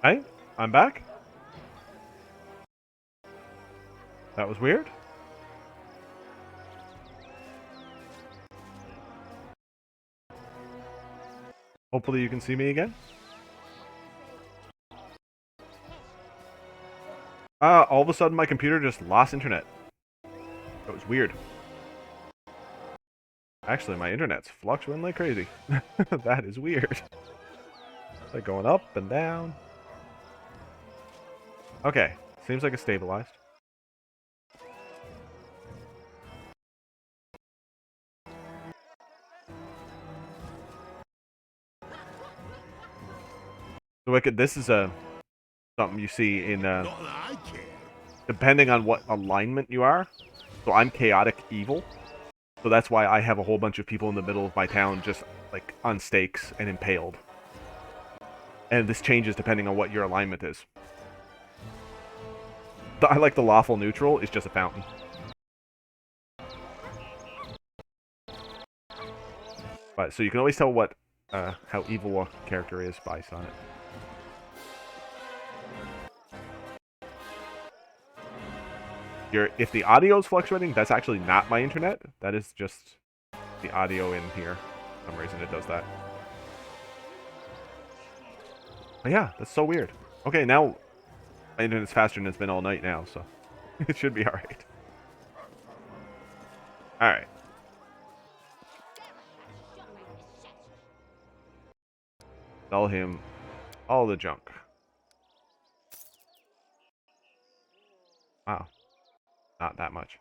Hey, I'm back. That was weird. Hopefully you can see me again. All of a sudden my computer just lost internet. It was weird. Actually, my internet's fluctuating like crazy. That is weird. Like going up and down. Okay, seems like it's stabilized. So Wicked, this is something you see in depending on what alignment you are. So I'm chaotic evil. So that's why I have a whole bunch of people in the middle of my town just like on stakes and impaled. And this changes depending on what your alignment is. I like the lawful neutral is just a fountain. But so you can always tell what how evil a character is based on it. If the audio is fluctuating, that's actually not my internet. That is just the audio in here. For some reason it does that. But yeah, that's so weird. Okay, now my internet's faster than it's been all night now, so it should be alright. Alright. Sell him all the junk. Wow. Not that much.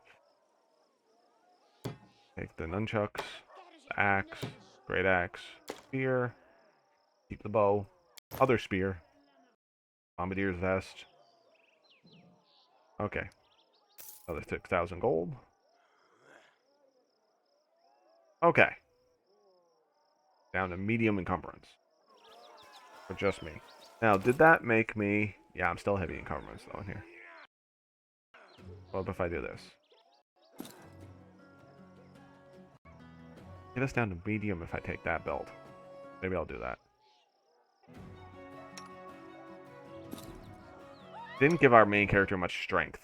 Take the nunchucks, the axe, great axe, spear, keep the bow, other spear, bombardier's vest. Okay. Another 6,000 gold. Okay. Down to medium encumbrance. For just me. Now, did that make me... Yeah, I'm still heavy encumbrance though in here. What if I do this? Get us down to medium if I take that belt. Maybe I'll do that. Didn't give our main character much strength.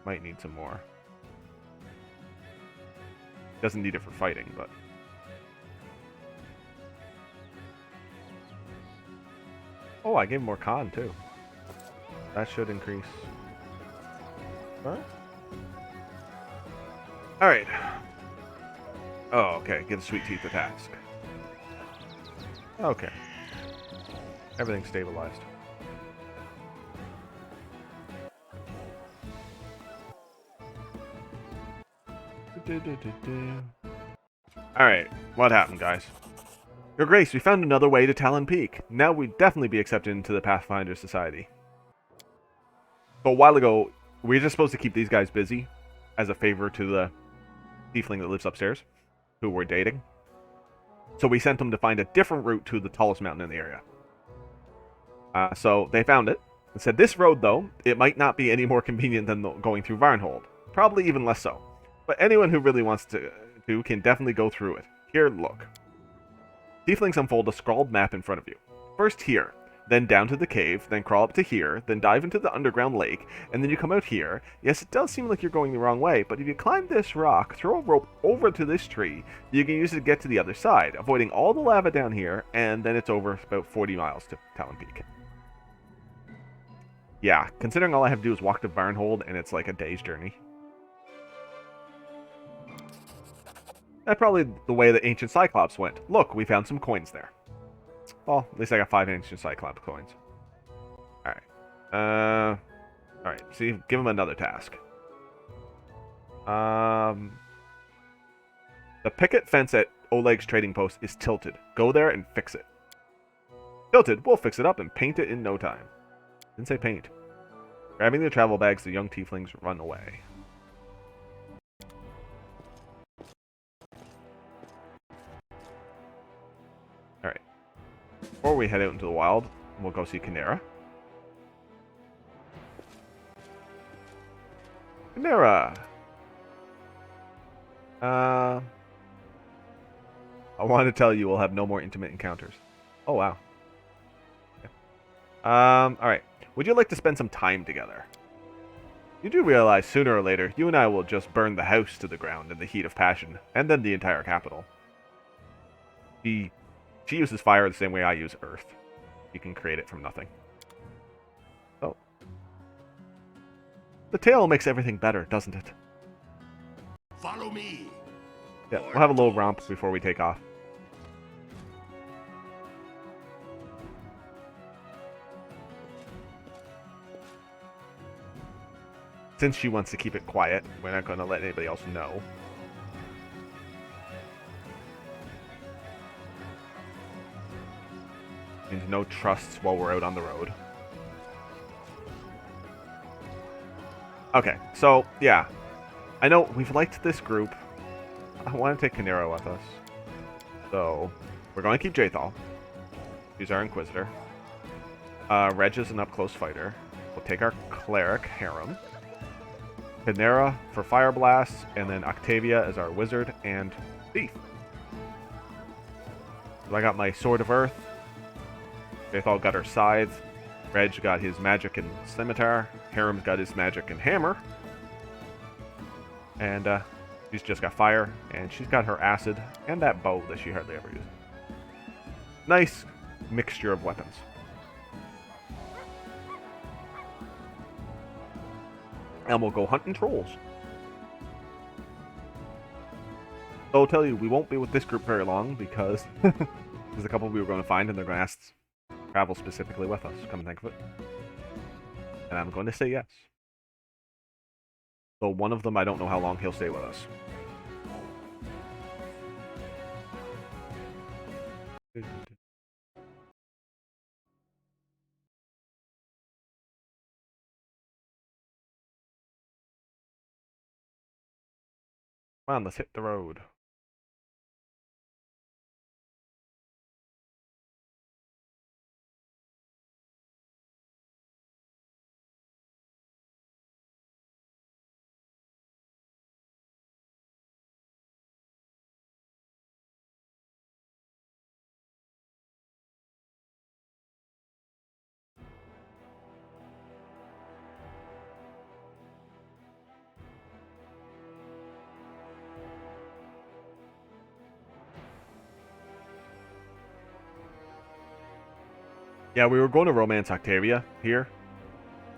Might need some more. Doesn't need it for fighting, but... Oh, I gave him more con, too. That should increase. Alright. Alright. Oh, okay. Give Sweet Teeth a task. Okay. Everything's stabilized. Alright, what happened, guys? Your Grace, we found another way to Talon Peak. Now we'd definitely be accepted into the Pathfinder Society. So a while ago, we were just supposed to keep these guys busy as a favor to the tiefling that lives upstairs, who we're dating. So we sent them to find a different route to the tallest mountain in the area. So they found it and said, this road, though, it might not be any more convenient than going through Varnhold. Probably even less so. But anyone who really wants to can definitely go through it. Here, look. Tieflings unfold a scrawled map in front of you. First here, then down to the cave, then crawl up to here, then dive into the underground lake, and then you come out here. Yes, it does seem like you're going the wrong way, but if you climb this rock, throw a rope over to this tree, you can use it to get to the other side, avoiding all the lava down here, and then it's over about 40 miles to Talon Peak. Yeah, considering all I have to do is walk to Varnhold, and it's like a day's journey. That's probably the way the Ancient Cyclops went. Look, we found some coins there. Well, at least I got 5 Ancient Cyclops coins. Alright. Alright, see, give him another task. The picket fence at Oleg's trading post is tilted. Go there and fix it. Tilted, we'll fix it up and paint it in no time. Didn't say paint. Grabbing the travel bags, the young tieflings run away. Alright. Before we head out into the wild, we'll go see Canera. Canera! I want to tell you we'll have no more intimate encounters. Oh, wow. Alright. Would you like to spend some time together? You do realize sooner or later, you and I will just burn the house to the ground in the heat of passion, and then the entire capital. She uses fire the same way I use earth. You can create it from nothing. So, the tale makes everything better, doesn't it? Follow me. Yeah, we'll have a little romp before we take off. Since she wants to keep it quiet, we're not going to let anybody else know. Means no trusts while we're out on the road. Okay, so, yeah. I know we've liked this group. I want to take Kanera with us. So, we're going to keep Jathal. She's our Inquisitor. Reg is an up-close fighter. We'll take our Cleric, Harem. Kanera for Fire Blast, and then Octavia is our Wizard and Thief. So I got my Sword of Earth. Jathal got her Scythe. Reg got his Magic and Scimitar. Harem's got his Magic and Hammer. And she's just got Fire, and she's got her Acid, and that bow that she hardly ever uses. Nice mixture of weapons. And we'll go hunting trolls. So I'll tell you, we won't be with this group very long because there's a couple we were going to find and they're going to ask to travel specifically with us, come and think of it. And I'm going to say yes. So one of them, I don't know how long he'll stay with us. Come on, let's hit the road. Yeah, we were going to romance Octavia here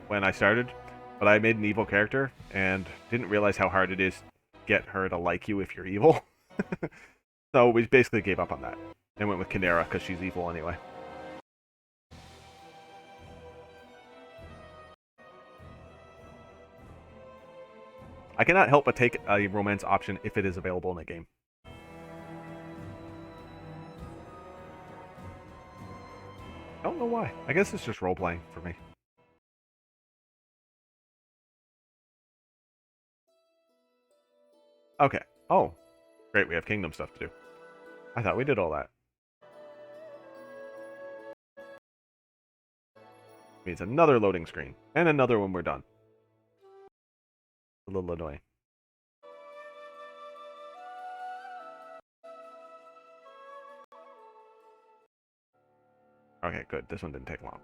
when I started, but I made an evil character and didn't realize how hard it is to get her to like you if you're evil. So we basically gave up on that and went with Kanera because she's evil anyway. I cannot help but take a romance option if it is available in a game. I don't know why. I guess it's just role-playing for me. Okay. Oh. Great, we have kingdom stuff to do. I thought we did all that. Means another loading screen. And another when we're done. A little annoying. Okay, good. This one didn't take long.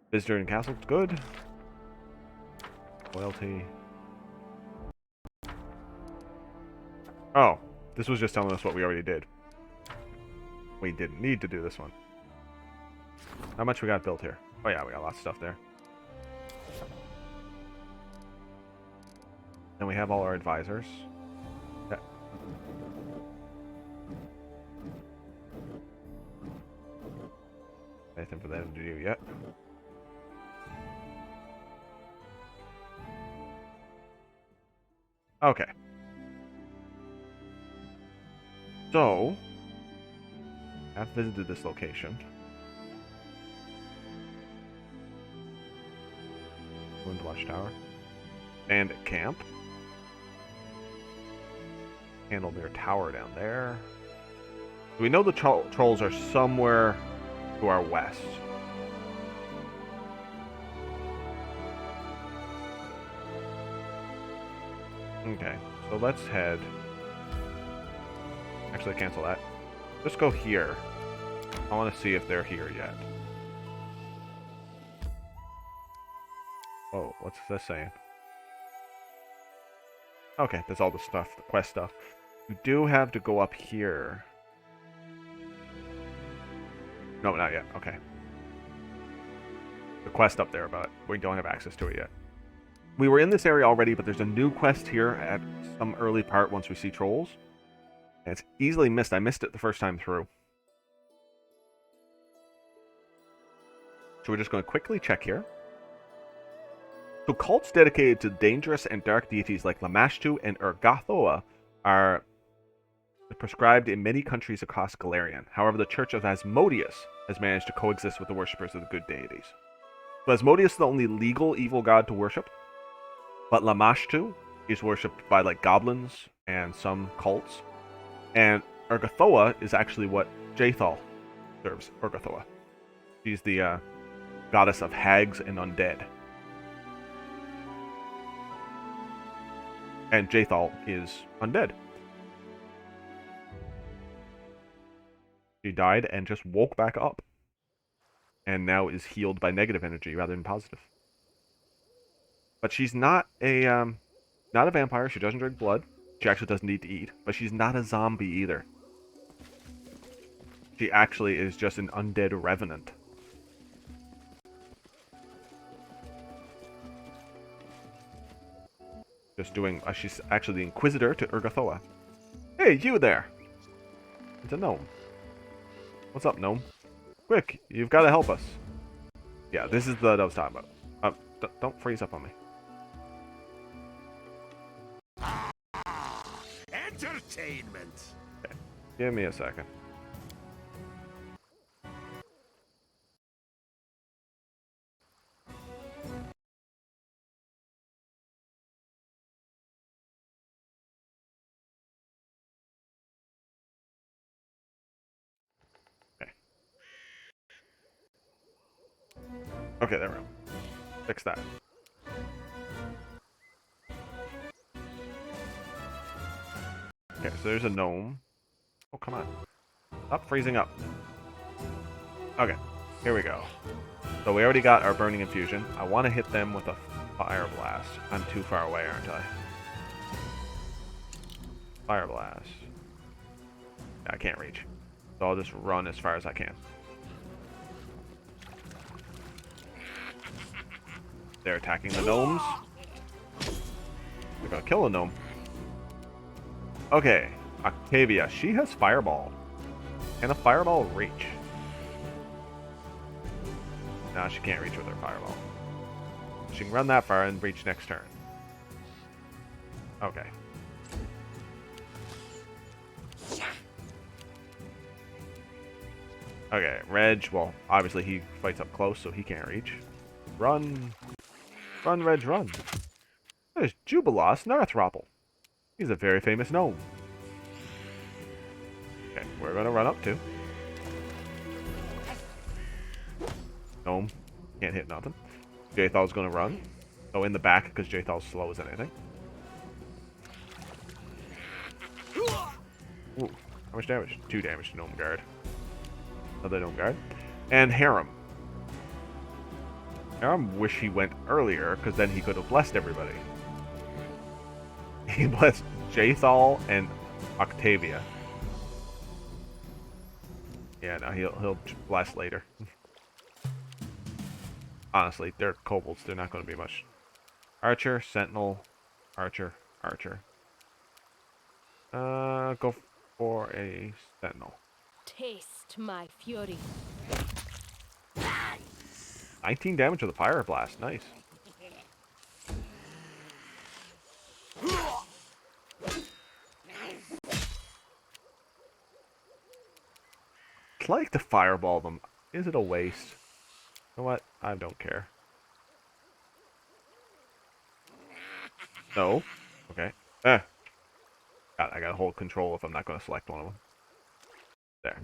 Visitor in castle, good. Loyalty. Oh, this was just telling us what we already did. We didn't need to do this one. How much we got built here? Oh yeah, we got lots of stuff there. And we have all our advisors. Yeah. Anything for them to do yet? Okay. So, I've visited this location. Wind Watchtower. Bandit Camp. Candlemere Tower down there. We know the trolls are somewhere to our west. Okay, so let's head... Actually, cancel that. Let's go here. I want to see if they're here yet. Oh, what's this saying? Okay, that's all the stuff, the quest stuff. You do have to go up here. No, not yet. Okay. The quest up there, but we don't have access to it yet. We were in this area already, but there's a new quest here at some early part once we see trolls. And it's easily missed. I missed it the first time through. So we're just going to quickly check here. So cults dedicated to dangerous and dark deities like Lamashtu and Urgathoa are prescribed in many countries across Galarian. However, the Church of Asmodeus has managed to coexist with the worshippers of the good deities. So Asmodeus is the only legal evil god to worship, but Lamashtu is worshipped by like goblins and some cults. And Urgathoa is actually what Jaethal serves. Urgathoa. She's the goddess of hags and undead. And Jaethal is undead. She died and just woke back up. And now is healed by negative energy rather than positive. But she's not a vampire. She doesn't drink blood. She actually doesn't need to eat. But she's not a zombie either. She actually is just an undead revenant. Just doing... she's actually the Inquisitor to Urgathoa. Hey, you there! It's a gnome. What's up, gnome? Quick, you've got to help us. Yeah, this is the I was talking about. Don't freeze up on me. Entertainment. Okay, give me a second. Okay, there we go. Fix that. Okay, so there's a gnome. Oh, come on. Stop freezing up. Okay, here we go. So we already got our Burning Infusion. I want to hit them with a Fire Blast. I'm too far away, aren't I? Fire Blast. I can't reach. So I'll just run as far as I can. They're attacking the gnomes. They're gonna kill a gnome. Okay, Octavia. She has Fireball. Can a Fireball reach? No, she can't reach with her Fireball. She can run that far and reach next turn. Okay. Okay, Reg, well, obviously he fights up close, so he can't reach. Run. Run, Reg, run. There's Jubilos Narthropple. He's a very famous gnome. Okay, we're gonna run up to. Gnome. Can't hit nothing. Jaethal's gonna run. Oh, in the back, because Jaethal's slow as anything. Ooh, how much damage? 2 damage to Gnome Guard. Another Gnome Guard. And Harem. Harem wish he went earlier, because then he could have blessed everybody. He blessed Jaethal and Octavia. Yeah, no, he'll bless later. Honestly, they're kobolds. They're not going to be much. Archer, Sentinel, Archer, Archer. Go for a Sentinel. Taste my fury. 19 damage with a Fire Blast. Nice. I'd like to fireball them. Is it a waste? You know what? I don't care. No. Okay. God, I gotta hold control if I'm not gonna select one of them. There.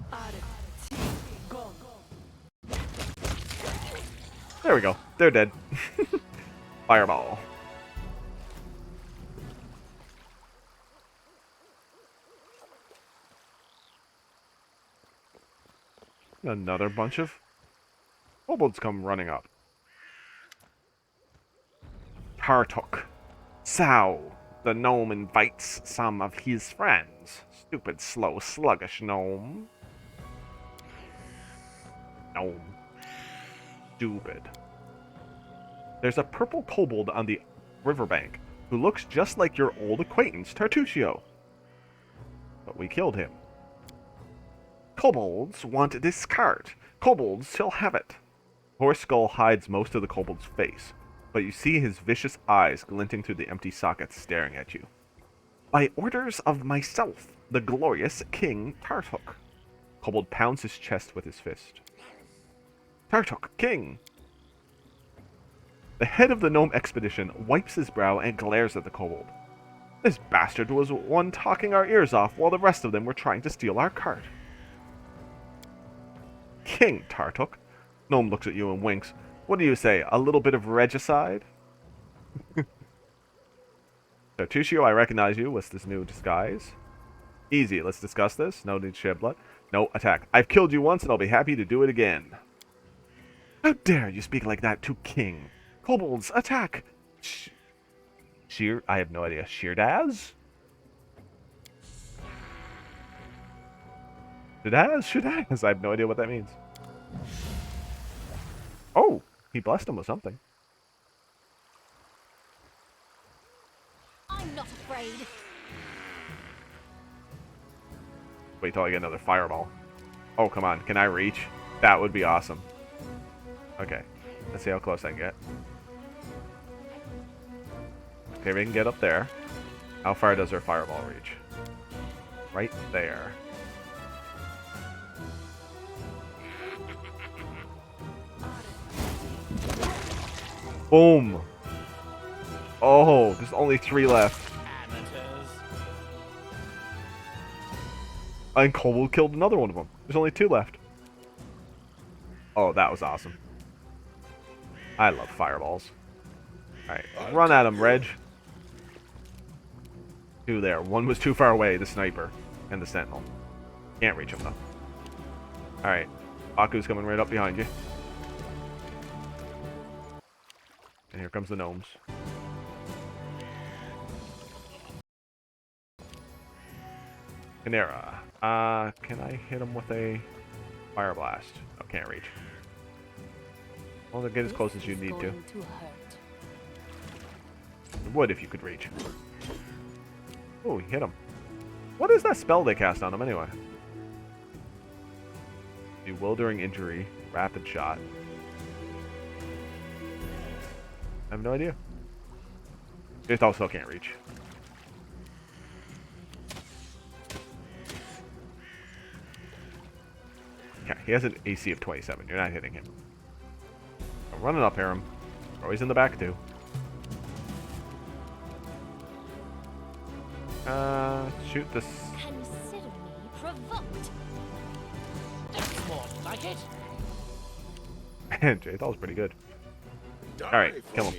There we go. They're dead. Fireball. Another bunch of kobolds come running up. Tartuk. So, the gnome invites some of his friends. Stupid, slow, sluggish gnome. Gnome. Stupid. There's a purple kobold on the riverbank who looks just like your old acquaintance, Tartusio. But we killed him. Kobolds want this cart. Kobolds shall have it. Horse Skull hides most of the kobold's face, but you see his vicious eyes glinting through the empty sockets staring at you. By orders of myself, the glorious King Tartuk. Kobold pounds his chest with his fist. Tartuk, King! The head of the gnome expedition wipes his brow and glares at the kobold. This bastard was one talking our ears off while the rest of them were trying to steal our cart. King Tartuk. Gnome looks at you and winks. What do you say, a little bit of regicide? So, Tushio, I recognize you. What's this new disguise? Easy, let's discuss this. No need to shed blood. No, attack. I've killed you once and I'll be happy to do it again. How dare you speak like that to King? Kobolds, attack! I have no idea. Sheerdaz? Sheerdaz? I have no idea what that means. Oh, he blessed him with something. I'm not afraid. Wait till I get another fireball. Oh, come on. Can I reach? That would be awesome. Okay. Let's see how close I can get. Okay, we can get up there. How far does our fireball reach? Right there. Boom! Oh, there's only 3 left. And Kobold killed another one of them. There's only 2 left. Oh, that was awesome. I love fireballs. Alright, run at him, Reg. 2 there. 1 was too far away, the sniper and the sentinel. Can't reach him, though. Alright, Baku's coming right up behind you. And here comes the gnomes. Canera. Can I hit him with a fire blast? Oh, can't reach. Well, get as close as you need to. You would if you could reach. Oh, he hit him. What is that spell they cast on him anyway? Bewildering injury, rapid shot. I have no idea. It also can't reach. Okay, he has an AC of 27. You're not hitting him. I'm running up here. Oh, he's in the back too. Shoot this. Consider me provoked. That's more like it. Man, Jay, that was pretty good. Alright, kill him.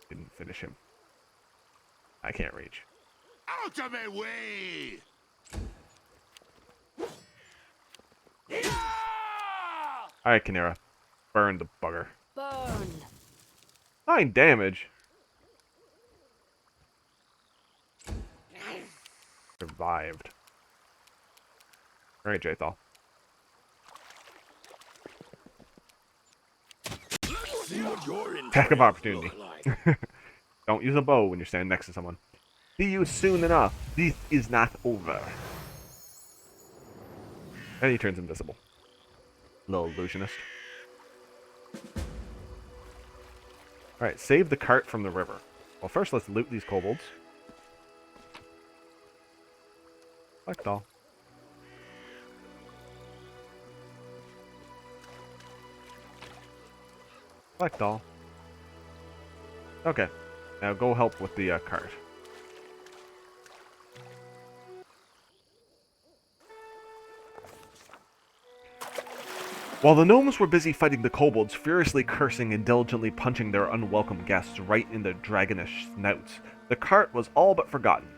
Didn't finish him. I can't reach. Out of my way! Alright, Canera. Burn the bugger. Burn. 9 damage. Survived. Alright, Jaythal. See what your Attack of opportunity. like. Don't use a bow when you're standing next to someone. See you soon enough. This is not over. And he turns invisible. Little illusionist. Alright, save the cart from the river. Well, first let's loot these kobolds. Collect all. Collect all. Okay. Now go help with the cart. While the gnomes were busy fighting the kobolds, furiously cursing and diligently punching their unwelcome guests right in their dragonish snouts, the cart was all but forgotten.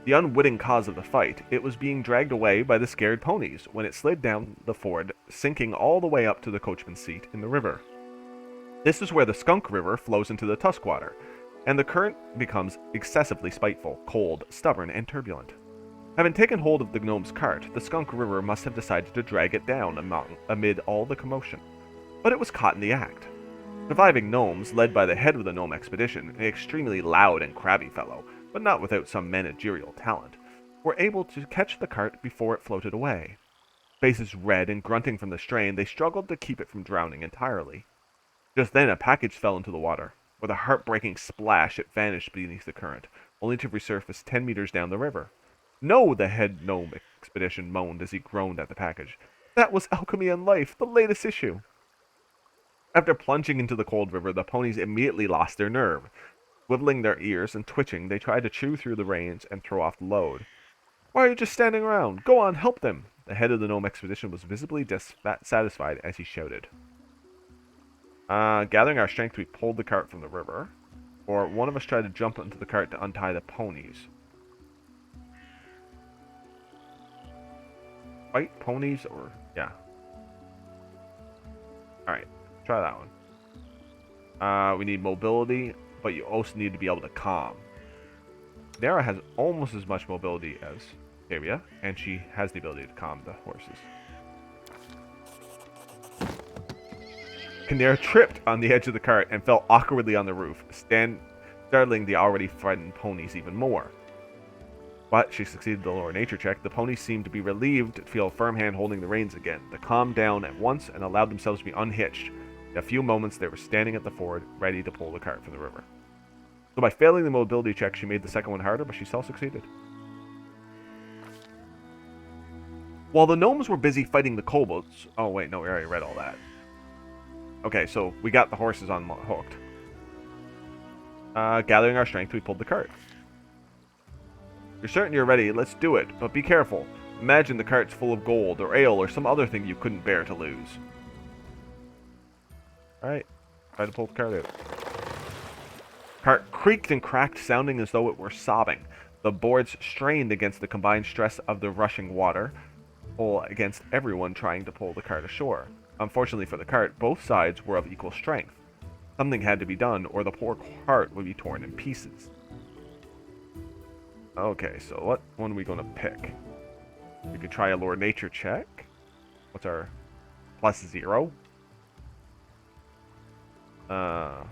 The unwitting cause of the fight, it was being dragged away by the scared ponies when it slid down the ford, sinking all the way up to the coachman's seat in the river. This is where the Skunk River flows into the Tuskwater, and the current becomes excessively spiteful, cold, stubborn, and turbulent. Having taken hold of the gnome's cart, the Skunk River must have decided to drag it down amid all the commotion. But it was caught in the act. Surviving gnomes, led by the head of the gnome expedition, an extremely loud and crabby fellow, but not without some managerial talent, were able to catch the cart before it floated away. Faces red and grunting from the strain, they struggled to keep it from drowning entirely. Just then a package fell into the water. With a heartbreaking splash, it vanished beneath the current, only to resurface 10 meters down the river. No, the head gnome expedition moaned as he groaned at the package. That was Alchemy and Life, the latest issue. After plunging into the cold river, the ponies immediately lost their nerve. Swiveling their ears and twitching, they tried to chew through the reins and throw off the load. Why are you just standing around? Go on, help them! The head of the gnome expedition was visibly dissatisfied as he shouted. Gathering our strength, we pulled the cart from the river. Or one of us tried to jump into the cart to untie the ponies. Fight ponies or... yeah. Alright, try that one. We need mobility, but you also need to be able to calm. Nara has almost as much mobility as Karia, and she has the ability to calm the horses. Kanera tripped on the edge of the cart and fell awkwardly on the roof, startling the already frightened ponies even more. But she succeeded the lower nature check. The ponies seemed to be relieved to feel a firm hand holding the reins again. They calmed down at once and allowed themselves to be unhitched. In a few moments, they were standing at the ford, ready to pull the cart from the river. So by failing the mobility check, she made the second one harder, but she still succeeded. While the gnomes were busy fighting the kobolds... oh wait, no, we already read all that. Okay, so we got the horses hooked. Gathering our strength, we pulled the cart. You're certain you're ready, let's do it, but be careful. Imagine the cart's full of gold, or ale, or some other thing you couldn't bear to lose. Alright, try to pull the cart out. Cart creaked and cracked, sounding as though it were sobbing. The boards strained against the combined stress of the rushing water, pull against everyone trying to pull the cart ashore. Unfortunately for the cart, both sides were of equal strength. Something had to be done, or the poor cart would be torn in pieces. Okay, so what one are we going to pick? We could try a lower nature check. What's our +0? So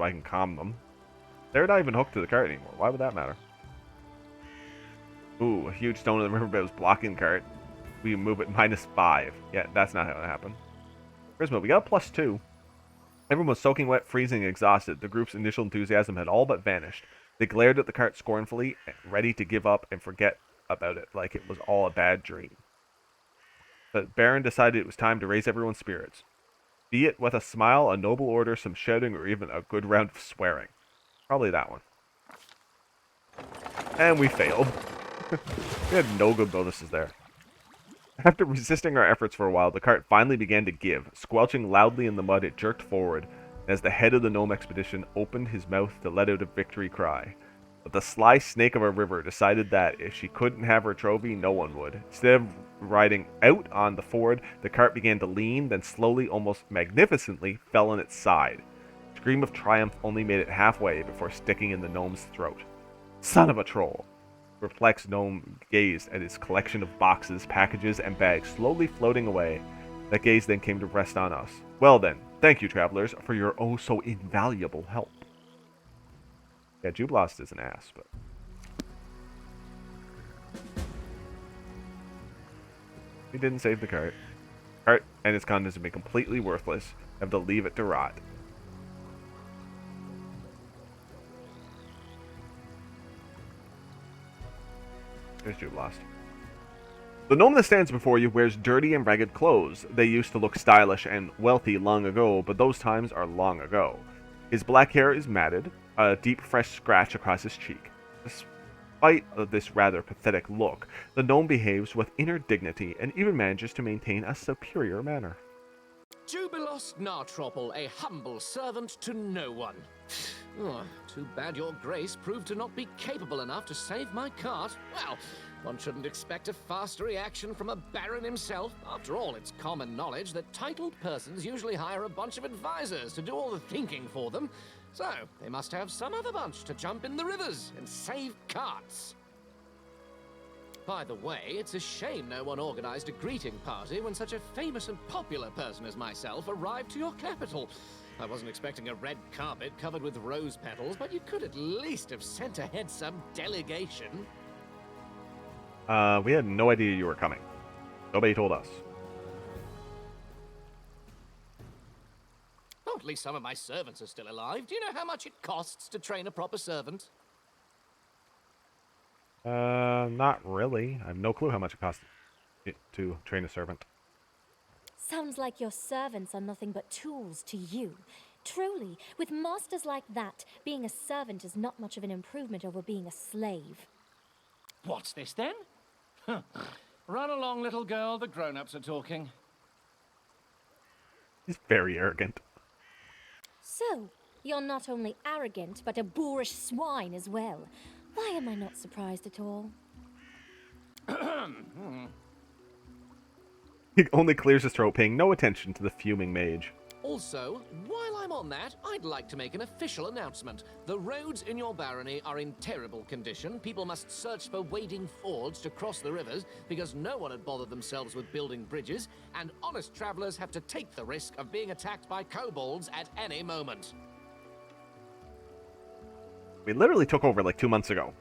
I can calm them. They're not even hooked to the cart anymore. Why would that matter? Ooh, a huge stone in the riverbed was blocking the cart. We move it -5. Yeah, that's not how it happened. Charisma, we got a +2. Everyone was soaking wet, freezing, and exhausted. The group's initial enthusiasm had all but vanished. They glared at the cart scornfully, ready to give up and forget about it like it was all a bad dream. But Baron decided it was time to raise everyone's spirits. Be it with a smile, a noble order, some shouting, or even a good round of swearing. Probably that one. And we failed. We had no good bonuses there. After resisting our efforts for a while, the cart finally began to give. Squelching loudly in the mud, it jerked forward, and as the head of the gnome expedition opened his mouth to let out a victory cry. But the sly snake of a river decided that if she couldn't have her trophy, no one would. Instead of riding out on the ford, the cart began to lean, then slowly, almost magnificently, fell on its side. A scream of triumph only made it halfway before sticking in the gnome's throat. Son of a troll! Perplexed gnome gazed at his collection of boxes, packages, and bags slowly floating away. That gaze then came to rest on us. Well then, thank you, travelers, for your oh-so-invaluable help. Yeah, Jublast is an ass, but... he didn't save the cart. Cart and its contents have been completely worthless. Have to leave it to rot. There's Jublast. The gnome that stands before you wears dirty and ragged clothes. They used to look stylish and wealthy long ago, but those times are long ago. His black hair is matted, a deep fresh scratch across his cheek. Despite this rather pathetic look, the gnome behaves with inner dignity and even manages to maintain a superior manner. Jubilos Nartropple, a humble servant to no one. Oh, too bad your grace proved to not be capable enough to save my cart. Well, One shouldn't expect a faster reaction from a baron himself. After all, it's common knowledge that titled persons usually hire a bunch of advisors to do all the thinking for them. So, they must have some other bunch to jump in the rivers and save carts. By the way, it's a shame no one organized a greeting party when such a famous and popular person as myself arrived to your capital. I wasn't expecting a red carpet covered with rose petals, but you could at least have sent ahead some delegation. We had no idea you were coming. Nobody told us. Oh, at least some of my servants are still alive. Do you know how much it costs to train a proper servant? Not really. I have no clue how much it costs to train a servant. Sounds like your servants are nothing but tools to you. Truly, with masters like that, being a servant is not much of an improvement over being a slave. What's this then? Huh. Run along, little girl. The grown-ups are talking. He's very arrogant. So, you're not only arrogant, but a boorish swine as well. Why am I not surprised at all? He only clears his throat, paying no attention to the fuming mage. Also, while I'm on that, I'd like to make an official announcement. The roads in your barony are in terrible condition. People must search for wading fords to cross the rivers because no one had bothered themselves with building bridges, and honest travelers have to take the risk of being attacked by kobolds at any moment. We literally took over like 2 months ago.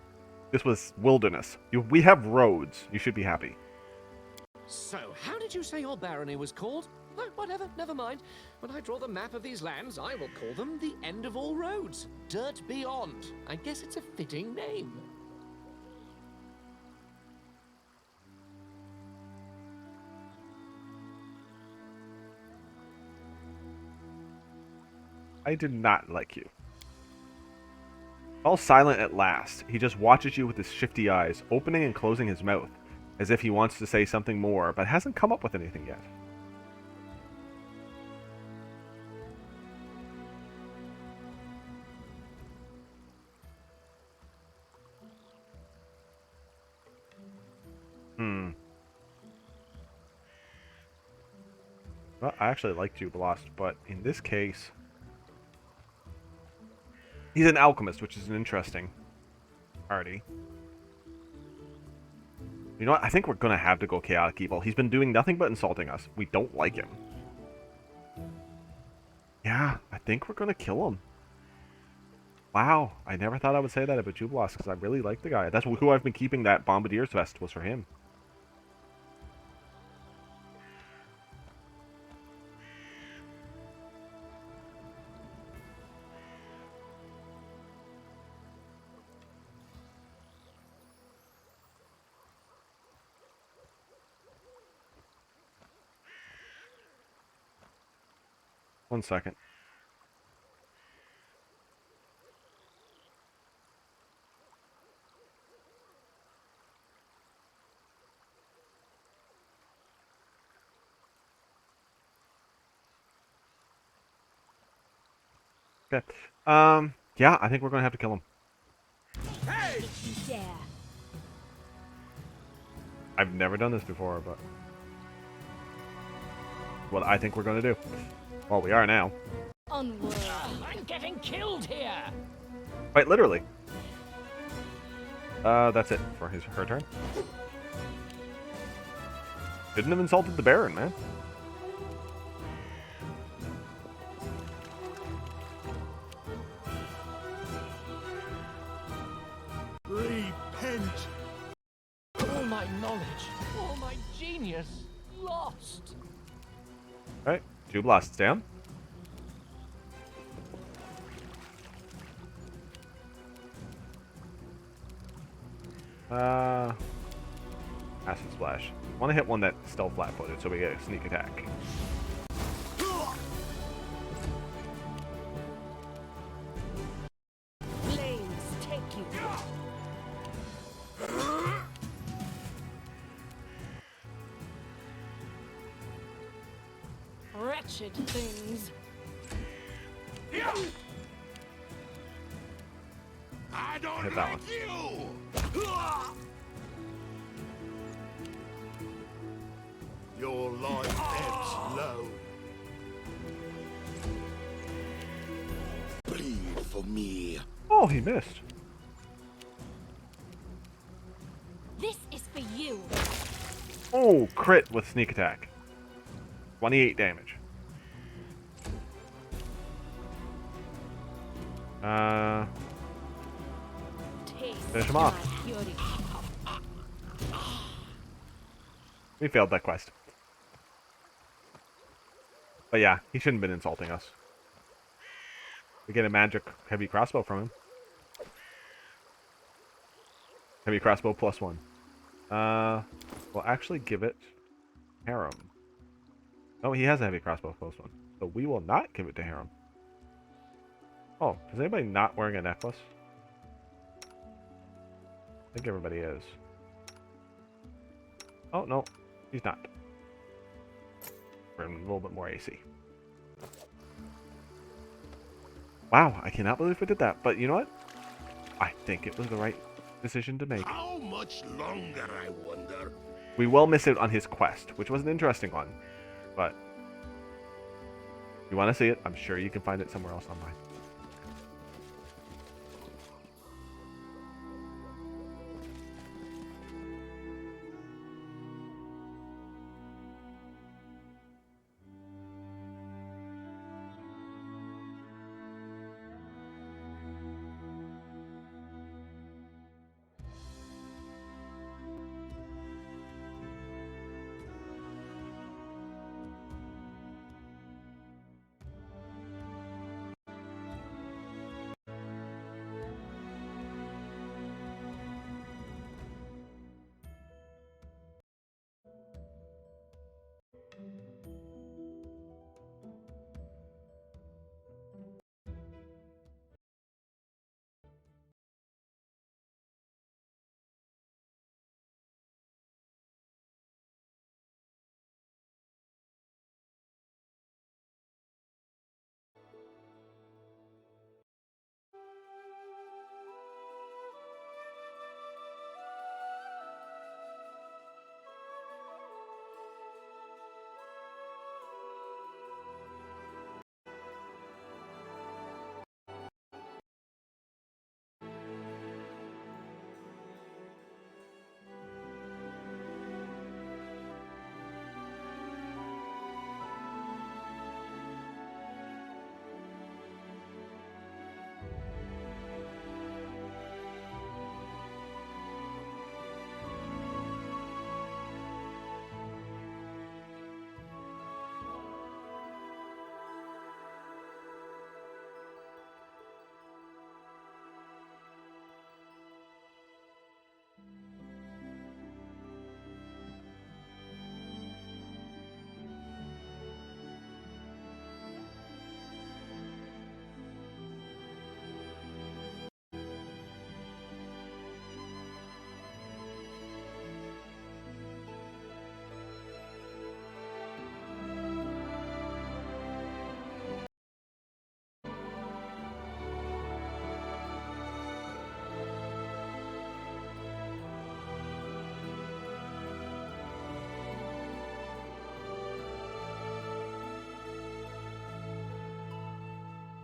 This was wilderness. We have roads. You should be happy. So, how did you say your barony was called? No, whatever, never mind. When I draw the map of these lands, I will call them the End of All Roads. Dirt Beyond. I guess it's a fitting name. I did not like you. All silent at last, he just watches you with his shifty eyes, opening and closing his mouth, as if he wants to say something more, but hasn't come up with anything yet. Well, I actually like Jubilost, but in this case... He's an alchemist, which is an interesting party. You know what? I think we're going to have to go Chaotic Evil. He's been doing nothing but insulting us. We don't like him. Yeah, I think we're going to kill him. Wow, I never thought I would say that about Jubilost, because I really like the guy. That's who I've been keeping that Bombardier's vest was for him. One second. Okay. Yeah, I think we're gonna have to kill him. Hey! If you dare. I've never done this before, but what I think we're gonna do. Well, we are now. Onward. I'm getting killed here. Quite literally. That's it for her turn. Shouldn't have insulted the Baron, man. Repent. All my knowledge, all my genius, lost. Alright, Jubilost's down. Acid Splash. Want to hit one that's still flat-footed, so we get a sneak attack. Flames take you. Wretched things. I don't Hit that like one. you. Your life ebbs low. Bleed for me. Oh, he missed. This is for you. Oh, crit with sneak attack. 28 damage. Taste Finish him off. my fury. We failed that quest. But yeah, he shouldn't have been insulting us. We get a magic heavy crossbow from him. Heavy crossbow +1. We'll actually give it Harem. No, he has a heavy crossbow +1. So we will not give it to Harem. Oh, is anybody not wearing a necklace? I think everybody is. Oh, no. He's not. We're a little bit more AC. Wow, I cannot believe we did that. But you know what? I think it was the right decision to make. How much longer, I wonder? We will miss it on his quest, which was an interesting one. But if you want to see it, I'm sure you can find it somewhere else online.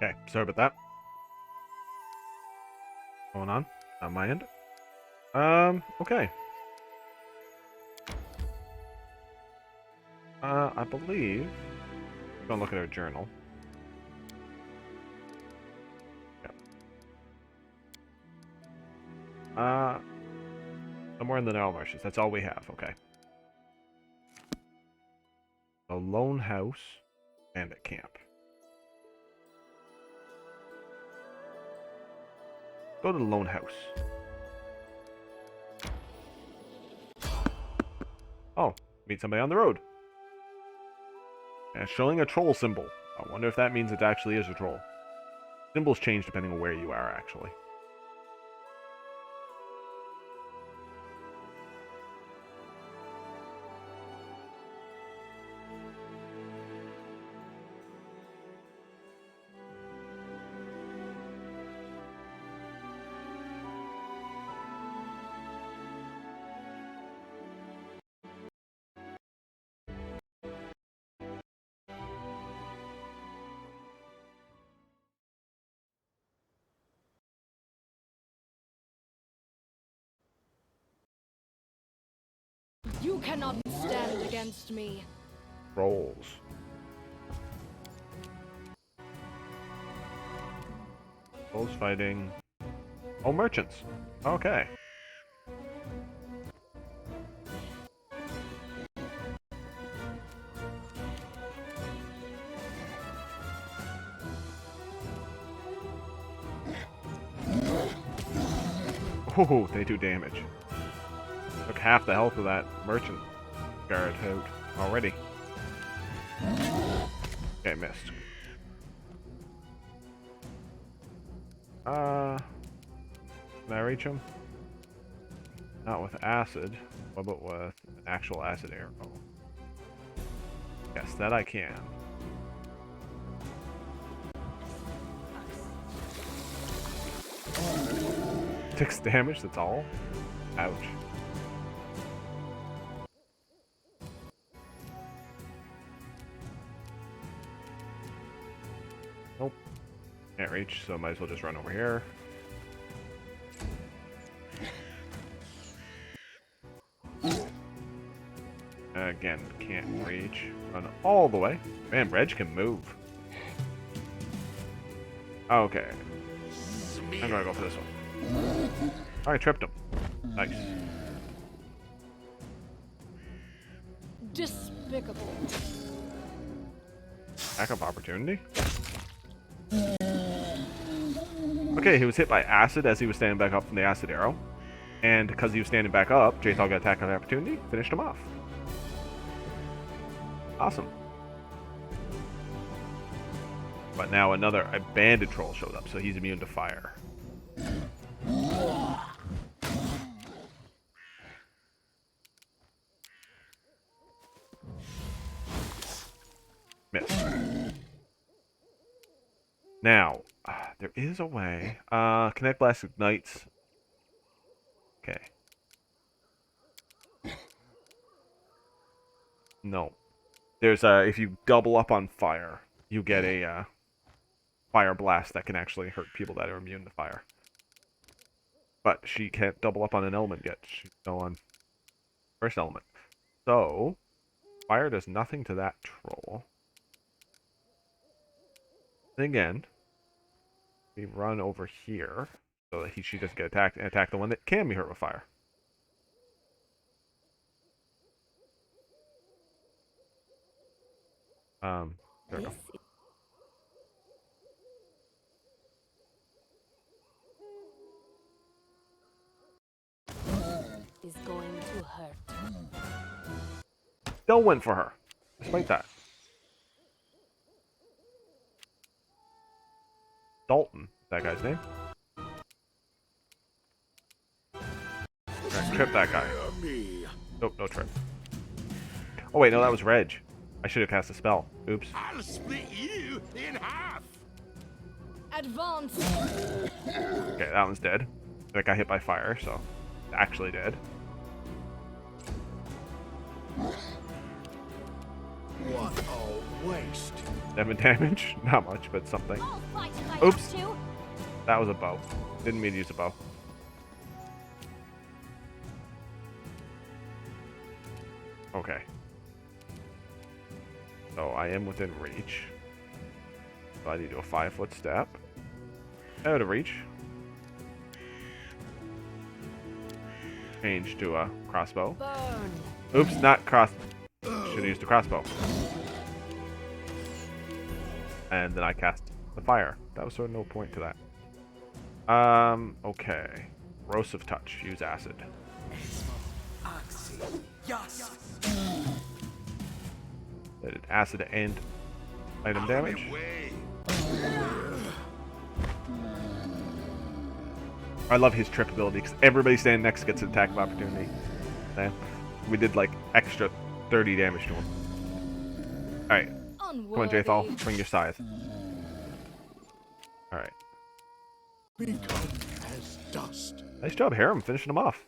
Okay, sorry about that. Going on my end. Okay. I believe. We're gonna look at our journal. Yep. Somewhere in the Narrow Marshes. That's all we have. Okay. A lone house and a camp. Go to the lone house. Oh, meet somebody on the road. And it's showing a troll symbol. I wonder if that means it actually is a troll. Symbols change depending on where you are, actually. You cannot stand against me. Rolls. Rolls fighting. Oh, merchants. Okay. Oh, they do damage. Took half the health of that merchant guard out already. Okay, missed. Can I reach him? Not with acid. What about with an actual acid arrow? Yes, that I can. 6 damage, that's all? Ouch. Nope. Can't reach, so might as well just run over here. Again, can't reach. Run all the way. Man, Reg can move. Okay. I'm gonna go for this one. Alright, tripped him. Nice. Despicable. Backup opportunity? Okay, he was hit by acid as he was standing back up from the acid arrow. And because he was standing back up, Jthal got attack of opportunity, finished him off. Awesome. But now a banded troll showed up, so he's immune to fire. Miss. Now, there is a way. Connect Blast ignites. Okay. No. There's if you double up on fire, you get a fire blast that can actually hurt people that are immune to fire. But she can't double up on an element yet. She's still on first element. So, fire does nothing to that troll. And again, we run over here so that she doesn't get attacked and attack the one that can be hurt with fire. There we go. Is going to hurt. Still went for her, despite that. Dalton, that guy's name. Right, trip that guy. Nope, no trip. Oh wait, no, that was Reg. I should have cast a spell. Oops. I'll split you in half. Advance. Okay, that one's dead. That got hit by fire, so actually dead. What a waste. 7 damage, not much, but something. I'll fight if I Oops. have to. That was a bow. Didn't mean to use a bow. Okay. So I am within reach. So I need to do a 5-foot step. Out of reach. Change to a crossbow. Burn. Oops, not cross. Should have used a crossbow. And then I cast the fire. That was sort of no point to that. Okay. Corrosive touch. Use acid. Did acid and item damage. I love his trip ability because everybody standing next gets an attack of opportunity. Okay. We did like extra 30 damage to him. Alright. Come on, Jthal. Bring your scythe. Alright. Become as dust. Nice job, Harem, finishing him off.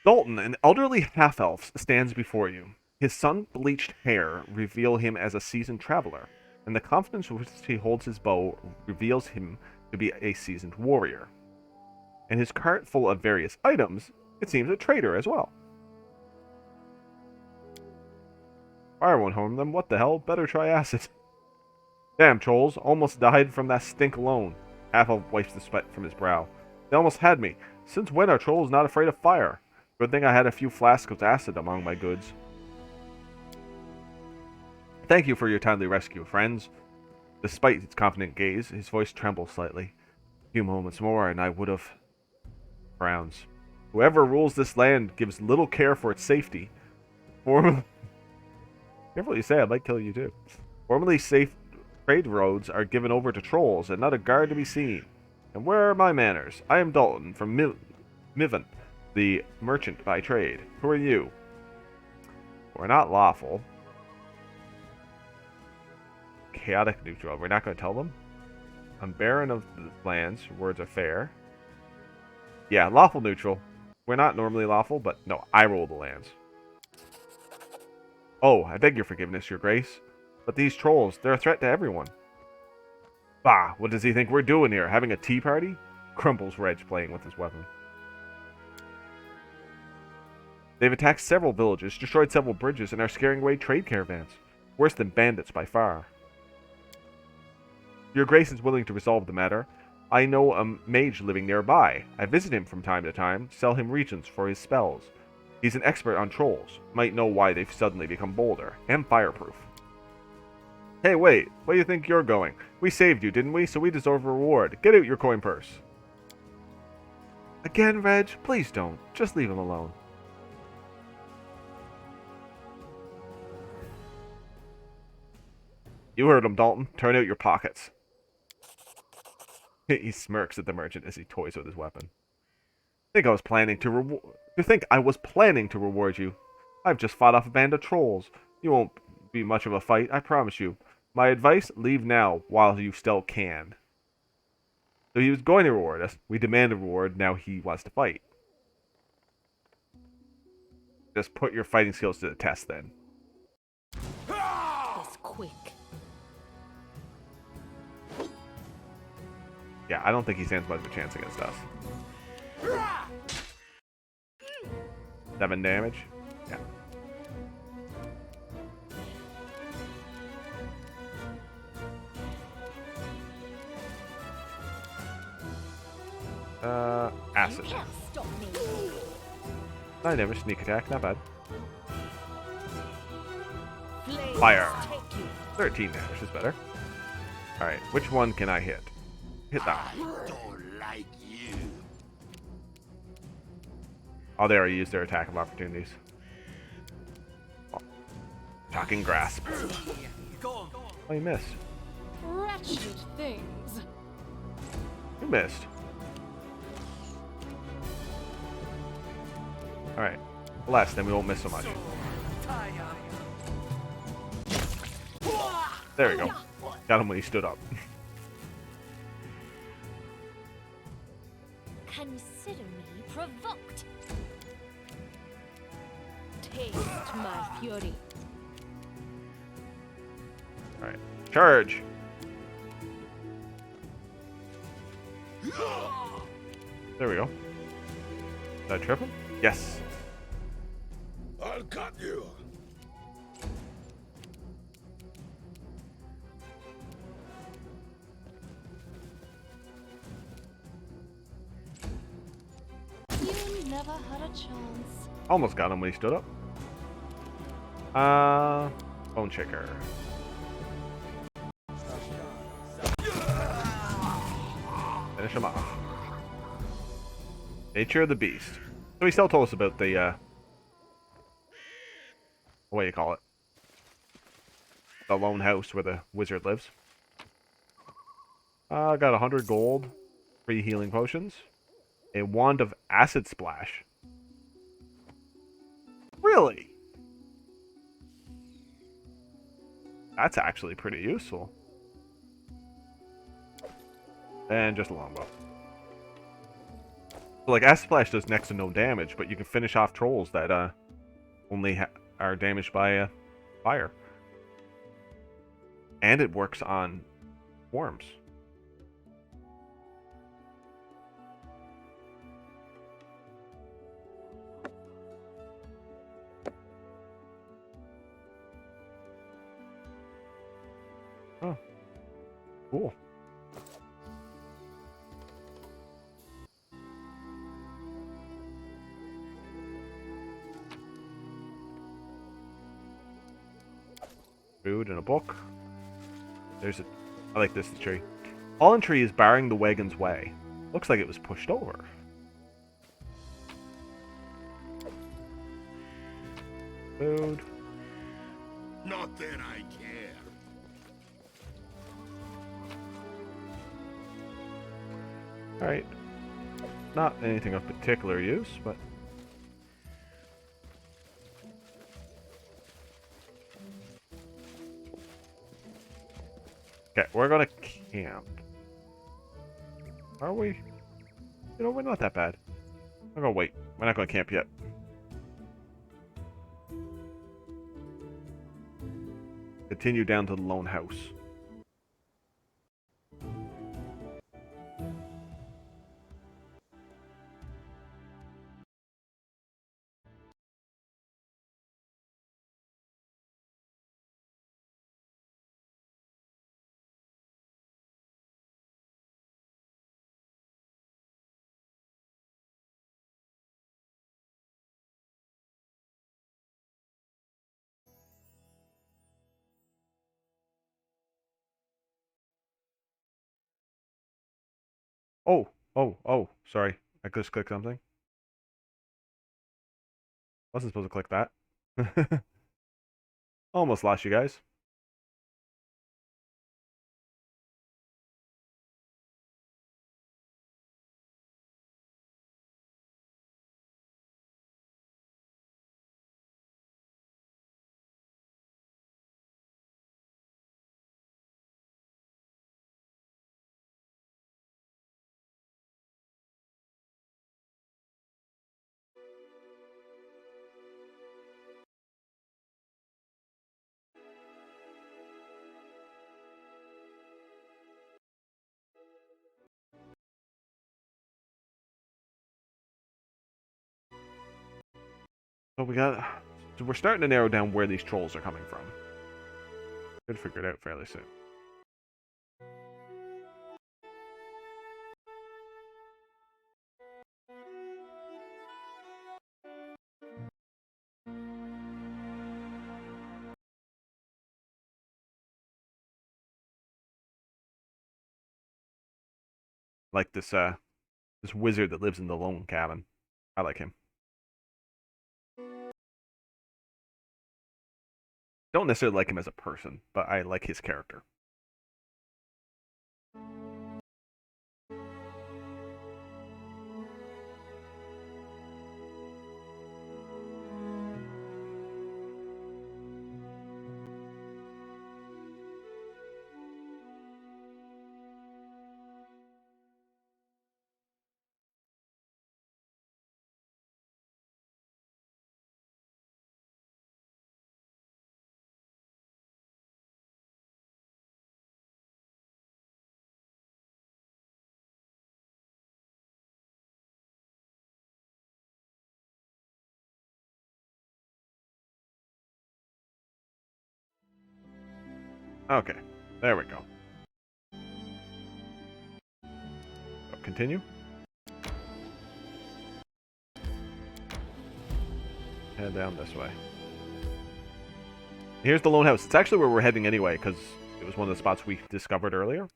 Dalton, an elderly half-elf, stands before you. His sun-bleached hair reveal him as a seasoned traveler, and the confidence with which he holds his bow reveals him to be a seasoned warrior. And his cart full of various items, it seems a trader as well. Fire won't harm them. What the hell? Better try acid. Damn, trolls. Almost died from that stink alone. Half-elf wipes the sweat from his brow. They almost had me. Since when are trolls not afraid of fire? Good thing I had a few flasks of acid among my goods. Thank you for your timely rescue, friends. Despite its confident gaze, his voice trembled slightly. A few moments more, and I would have... Frowns. Whoever rules this land gives little care for its safety. Careful what you say, I might kill you too. Formerly safe trade roads are given over to trolls, and not a guard to be seen. And where are my manners? I am Dalton, from Mivan, the merchant by trade. Who are you? We're not lawful. Chaotic neutral. We're not going to tell them. I'm Baron of the lands. Words are fair. Yeah, lawful neutral. We're not normally lawful, but no, I rule the lands. Oh, I beg your forgiveness, your grace. But these trolls, they're a threat to everyone. Bah, what does he think we're doing here? Having a tea party? Crumbles Reg, playing with his weapon. They've attacked several villages, destroyed several bridges, and are scaring away trade caravans. Worse than bandits by far. Your grace is willing to resolve the matter. I know a mage living nearby. I visit him from time to time, sell him regents for his spells. He's an expert on trolls. Might know why they've suddenly become bolder, and fireproof. Hey, wait, where do you think you're going? We saved you, didn't we? So we deserve a reward. Get out your coin purse. Again, Reg? Please don't. Just leave him alone. You heard him, Dalton. Turn out your pockets. He smirks at the merchant as he toys with his weapon. You think I was planning to reward you? I've just fought off a band of trolls. You won't be much of a fight, I promise you. My advice, leave now, while you still can. So he was going to reward us. We demand a reward, now he wants to fight. Just put your fighting skills to the test, then. This quick. Yeah, I don't think he stands much of a chance against us. 7 damage? Yeah. Acid. You can't stop me. 9 damage, sneak attack, not bad. Flames Fire. take you. 13 damage is better. Alright, which one can I hit? Hit that. I don't like you. Oh, they already used their attack of opportunities. Oh. Shocking grasp. Oh, you missed. Wretched things. You missed. Alright. Less, then we won't miss so much. There we go. Got him when he stood up. Consider me provoked. Taste my fury. Alright. Charge! There we go. Did I trip him? Yes. I'll cut you. You never had a chance. Almost got him when he stood up. Bone Shaker. Finish him off. Nature of the beast. So he still told us about the, what do you call it? The lone house where the wizard lives. Got 100 gold. 3 healing potions. A wand of acid splash. Really? That's actually pretty useful. And just a longbow. So, like, acid splash does next to no damage, but you can finish off trolls that only are damaged by fire. And it works on worms. Cool. Food and a book. There's a... I like this tree. Fallen tree is barring the wagon's way. Looks like it was pushed over. Food. Not that I care. Alright. Not anything of particular use, but... Okay, we're gonna camp. Are we? You know, we're not that bad. I'm gonna wait. We're not gonna camp yet. Continue down to the lone house. Oh, sorry. I just clicked something. Wasn't supposed to click that. Almost lost you guys. So we got... So we're starting to narrow down where these trolls are coming from. Should figure it out fairly soon. Like this wizard that lives in the lone cabin. I like him. Don't necessarily like him as a person, but I like his character. Okay, there we go. So continue. Head down this way. Here's the lone house. It's actually where we're heading anyway, because it was one of the spots we discovered earlier.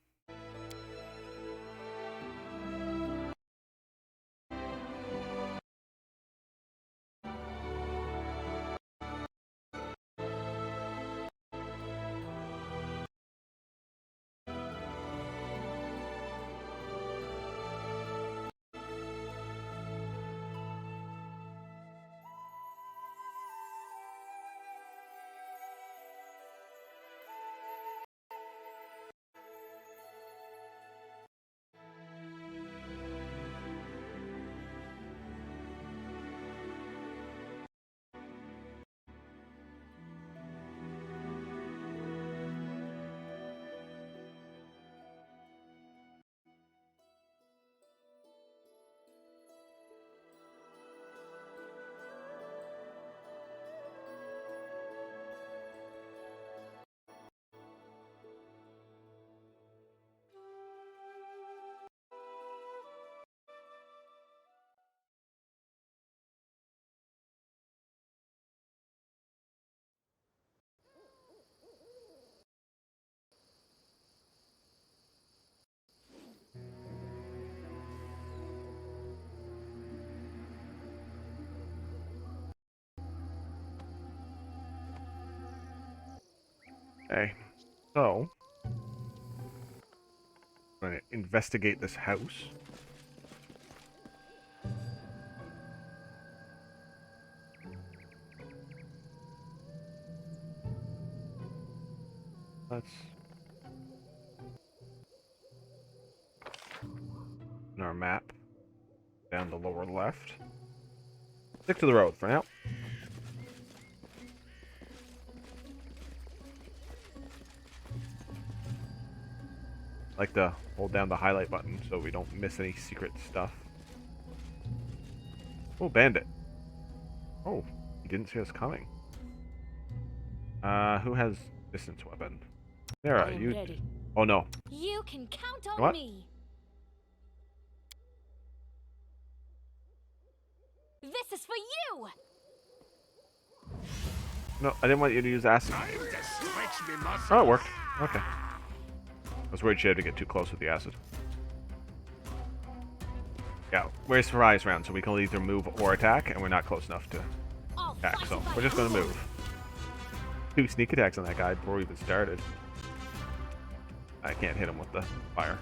Okay. So, I'm going to investigate this house. Let's in our map down the lower left. Stick to the road for now. Like to hold down the highlight button so we don't miss any secret stuff. Oh, bandit. Oh, he didn't see us coming. Who has distance weapon? Sarah, I am you. ready. Oh no. You can count on What? me. This is for you. No, I didn't want you to use acid. Time to stretch me muscles. Oh, it worked. Okay. I was worried she had to get too close with the acid. Yeah, we're a surprise round, so we can either move or attack, and we're not close enough to I'll attack, fight so if I we're just going to can. move. 2 sneak attacks on that guy before we even started. I can't hit him with the fire.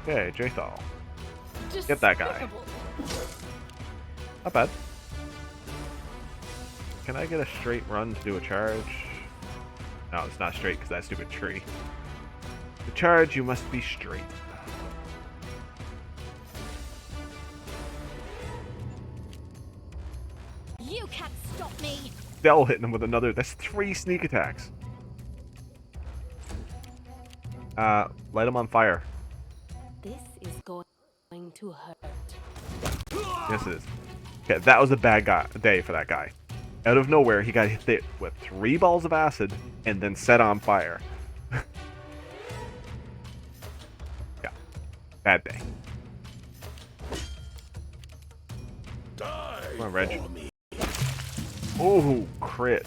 Okay, Jathal. Get that guy. Despicable. Not bad. Can I get a straight run to do a charge? No, it's not straight because that stupid tree. To charge, you must be straight. You can't stop me. Dell hitting him with another. That's 3 sneak attacks. Light him on fire. This is going to hurt. Yes, it is. Okay, that was a bad day for that guy. Out of nowhere, he got hit with 3 balls of acid and then set on fire. Yeah, bad day. Die Come on, Reg. for me. Oh, crit.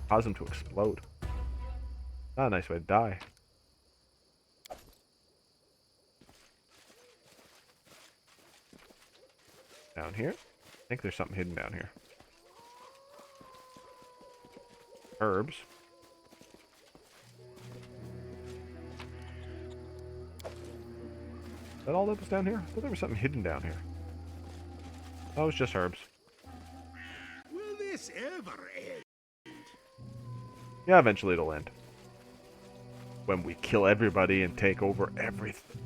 Cause him to explode. Not a nice way to die. Down here? I think there's something hidden down here. Herbs. Is that all that was down here? I thought there was something hidden down here. That was just herbs. Will this ever end? Yeah, eventually it'll end. When we kill everybody and take over everything.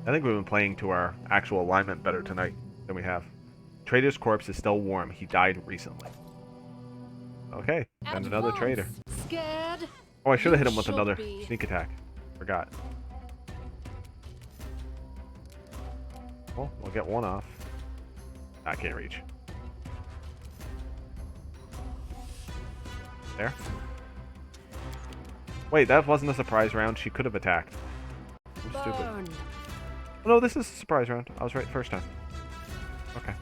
I think we've been playing to our actual alignment better tonight than we have. Trader's corpse is still warm. He died recently. Okay, and another traitor. Scared? Oh, I should have hit him You with should another be. sneak attack. Forgot. Well, we'll get one off. I can't reach. There. Wait, that wasn't a surprise round. She could have attacked. I'm stupid. Burn. Oh, no, this is a surprise round. I was right first time. Okay.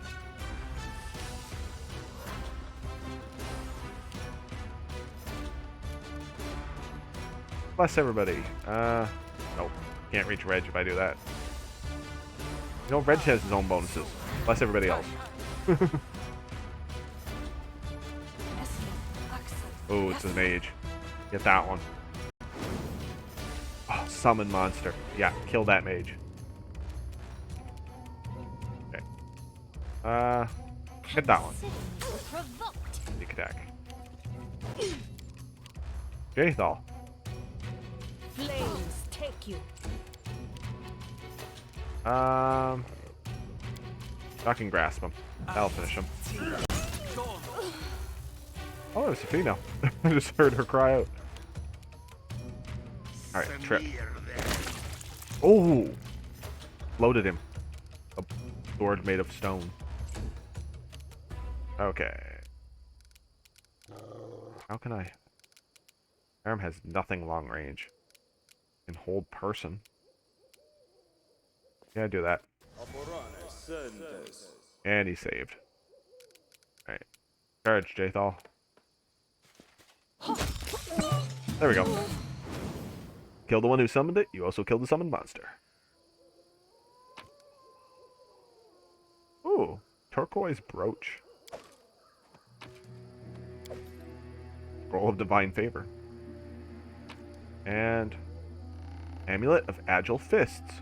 Bless everybody. Nope. Can't reach Reg if I do that. You know, Reg has his own bonuses. Bless everybody else. Oh, it's a mage. Get that one. Oh, summon monster. Yeah, kill that mage. Okay. Hit that one. Provoked. Sneak attack. Jathal. Flames take you. I can grasp him. That'll finish him. Oh, it's Safina. I just heard her cry out. Alright, trip. Samir there. Oh! Loaded him. A sword made of stone. Okay. How can I... Arm has nothing long range. Can hold person. Yeah, do that. And he saved. Alright. Charge, Jathal. There we go. Kill the one who summoned it, you also kill the summoned monster. Ooh, turquoise brooch. Scroll of divine favor. And amulet of agile fists.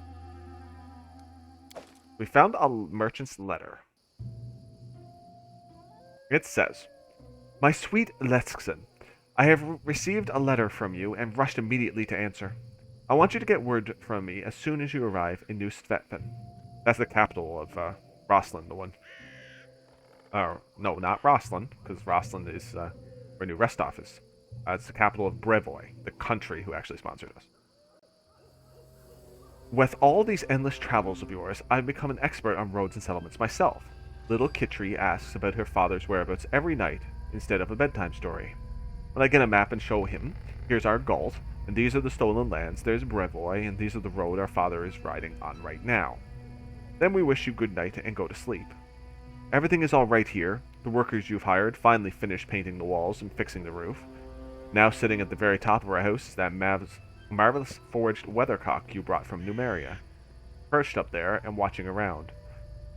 We found a merchant's letter. It says, "My sweet Lexon, I have received a letter from you and rushed immediately to answer. I want you to get word from me as soon as you arrive in New Svetven." That's the capital of Roslin, the one. No, not Roslin, because Roslin is our new rest office. It's the capital of Brevoy, the country who actually sponsored us. With all these endless travels of yours, I've become an expert on roads and settlements myself. Little Kitri asks about her father's whereabouts every night instead of a bedtime story. When I get a map and show him, here's our Galt, and these are the stolen lands, there's Brevoy, and these are the road our father is riding on right now. Then we wish you good night and go to sleep. Everything is all right here. The workers you've hired finally finished painting the walls and fixing the roof. Now sitting at the very top of our house is that marvelous forged weathercock you brought from Numeria, perched up there and watching around.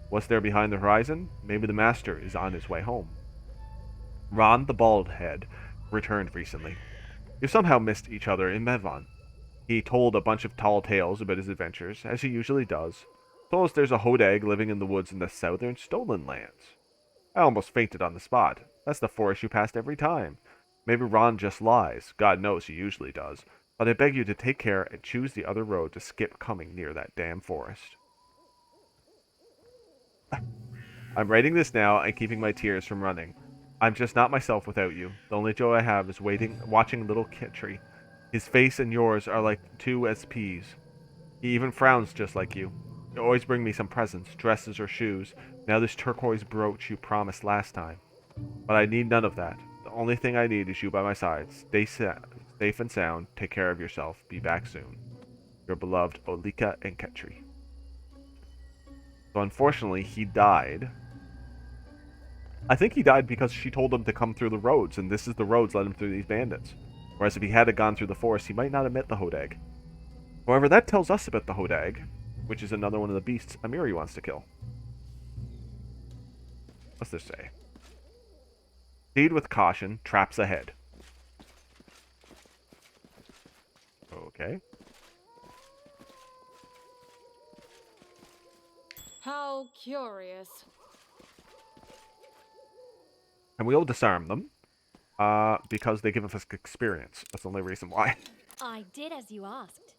What's there behind the horizon? Maybe the master is on his way home. Ron the Bald Head returned recently. You somehow missed each other in Medvon. He told a bunch of tall tales about his adventures, as he usually does. Told us there's a hodag living in the woods in the southern stolen lands. I almost fainted on the spot. That's the forest you passed every time. Maybe Ron just lies. God knows he usually does. But I beg you to take care and choose the other road to skip coming near that damn forest. I'm writing this now and keeping my tears from running. I'm just not myself without you. The only joy I have is watching little Kitri. His face and yours are like two SPs. He even frowns just like you. You always bring me some presents, dresses or shoes. Now this turquoise brooch you promised last time. But I need none of that. The only thing I need is you by my side. Stay safe and sound. Take care of yourself. Be back soon. Your beloved Olika and Ketri. So unfortunately, he died. I think he died because she told him to come through the roads, and this is the roads led him through these bandits. Whereas if he had gone through the forest, he might not have met the hodag. However, that tells us about the hodag, which is another one of the beasts Amiri wants to kill. What's this say? Proceed with caution, traps ahead. Okay. How curious. And we'll disarm them, because they give us experience. That's the only reason why. I did as you asked.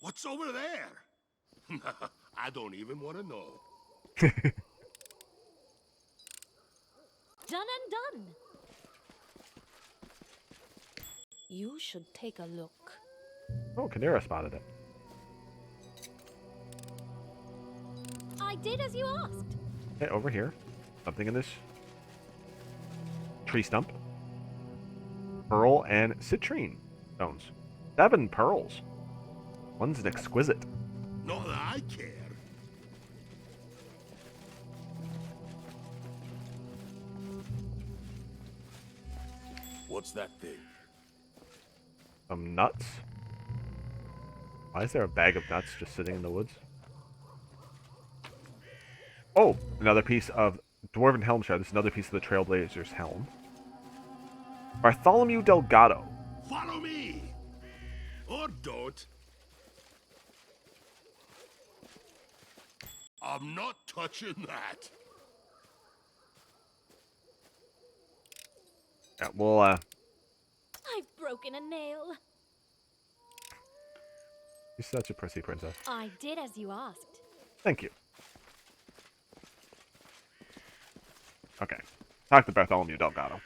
What's over there? I don't even want to know. Done and done. You should take a look. Oh, Kanera spotted it. I did as you asked. Okay, over here. Something in this tree stump. Pearl and citrine stones. 7 pearls. One's an exquisite. Not that I care. What's that thing? Some nuts. Why is there a bag of nuts just sitting in the woods? Oh, another piece of Dwarven Helm Shard. This is another piece of the Trailblazer's helm. Bartholomew Delgado. Follow me! Or don't. I'm not touching that. Yeah, well, I've broken a nail. you're such a prissy princess. I did as you asked. Thank you. Okay. Talk to Bartholomew Delgado.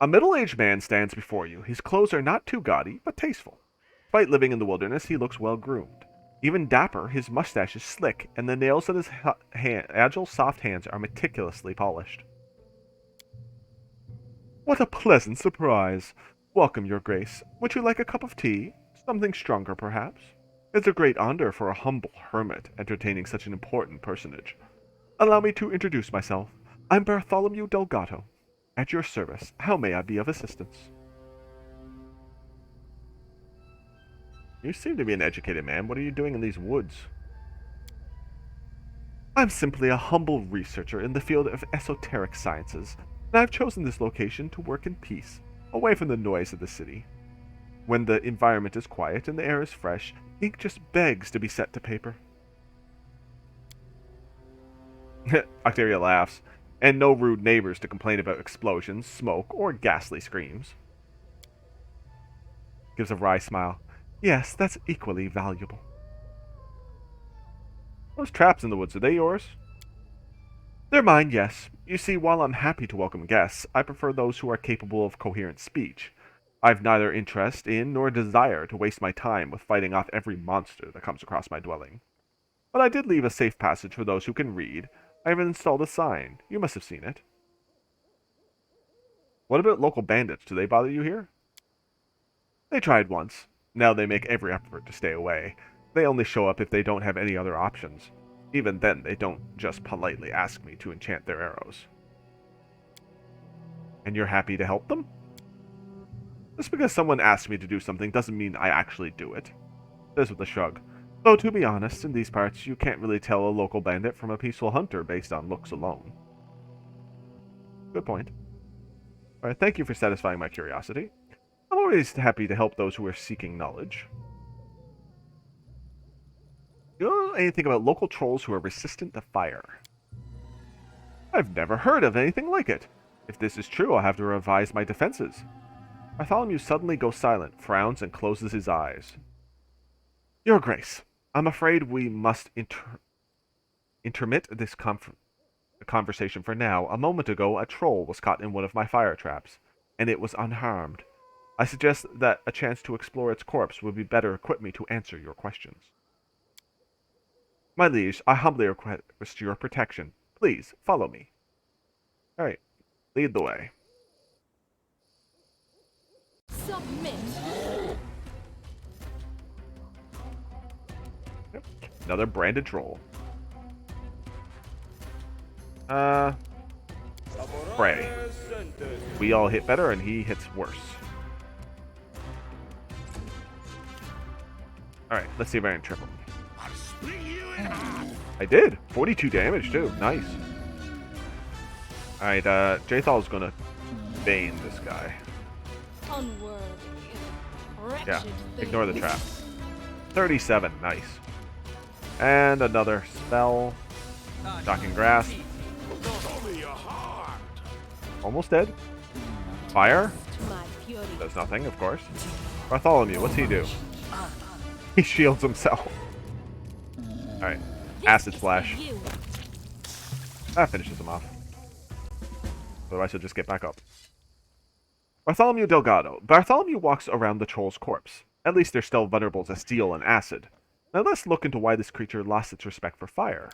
A middle-aged man stands before you. His clothes are not too gaudy, but tasteful. Despite living in the wilderness, he looks well-groomed. Even dapper, his mustache is slick, and the nails of his agile, soft hands are meticulously polished. What a pleasant surprise. Welcome, Your Grace. Would you like a cup of tea? Something stronger, perhaps? It's a great honor for a humble hermit entertaining such an important personage. Allow me to introduce myself. I'm Bartholomew Delgado. At your service. How may I be of assistance? You seem to be an educated man. What are you doing in these woods? I'm simply a humble researcher in the field of esoteric sciences, and I've chosen this location to work in peace, away from the noise of the city. When the environment is quiet and the air is fresh, ink just begs to be set to paper. Octavia laughs, and no rude neighbors to complain about explosions, smoke, or ghastly screams. Gives a wry smile. Yes, that's equally valuable. Those traps in the woods, are they yours? They're mine, yes. You see, while I'm happy to welcome guests, I prefer those who are capable of coherent speech. I've neither interest in nor desire to waste my time with fighting off every monster that comes across my dwelling. But I did leave a safe passage for those who can read. I have installed a sign. You must have seen it. What about local bandits? Do they bother you here? They tried once. Now they make every effort to stay away. They only show up if they don't have any other options. Even then, they don't just politely ask me to enchant their arrows. And you're happy to help them? Just because someone asks me to do something doesn't mean I actually do it. Says with a shrug. Though, to be honest, in these parts, you can't really tell a local bandit from a peaceful hunter based on looks alone. Good point. Alright, thank you for satisfying my curiosity. I'm always happy to help those who are seeking knowledge. Do you know anything about local trolls who are resistant to fire? I've never heard of anything like it. If this is true, I'll have to revise my defenses. Bartholomew suddenly goes silent, frowns, and closes his eyes. Your Grace, I'm afraid we must intermit this conversation for now. A moment ago, a troll was caught in one of my fire traps, and it was unharmed. I suggest that a chance to explore its corpse would be better equip me to answer your questions. My liege, I humbly request your protection. Please, follow me. Alright, lead the way. Submit. Yep. Another branded troll. Prey. We all hit better and he hits worse. Alright, let's see if I can triple him. I'll split you in half. I did! 42 damage too. Nice. Alright, Jathal's gonna bane this guy. Unworthy. Wretched Yeah, thing. ignore the trap. 37, nice. And another spell. Shocking Grasp. Show me your heart. Almost dead. Fire. To my fury. Does nothing, of course. Bartholomew, what's he do? He shields himself. Alright. Acid Splash. You. That finishes him off. Otherwise he'll just get back up. Bartholomew Delgado. Bartholomew walks around the troll's corpse. At least they're still vulnerable to steel and acid. Now let's look into why this creature lost its respect for fire.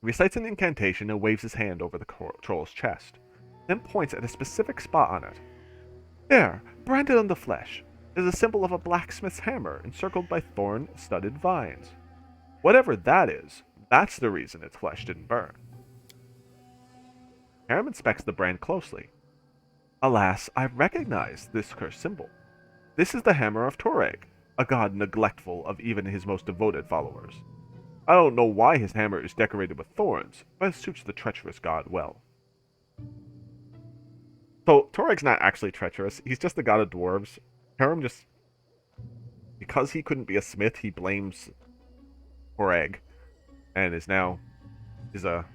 He recites an incantation and waves his hand over the troll's chest, then points at a specific spot on it. There, branded on the flesh, is a symbol of a blacksmith's hammer encircled by thorn-studded vines. Whatever that is, that's the reason its flesh didn't burn. Harem inspects the brand closely. Alas, I recognize this cursed symbol. This is the hammer of Toreg, a god neglectful of even his most devoted followers. I don't know why his hammer is decorated with thorns, but it suits the treacherous god well. So, Toreg's not actually treacherous, he's just the god of dwarves. Harem just... because he couldn't be a smith, he blames Toreg, and is a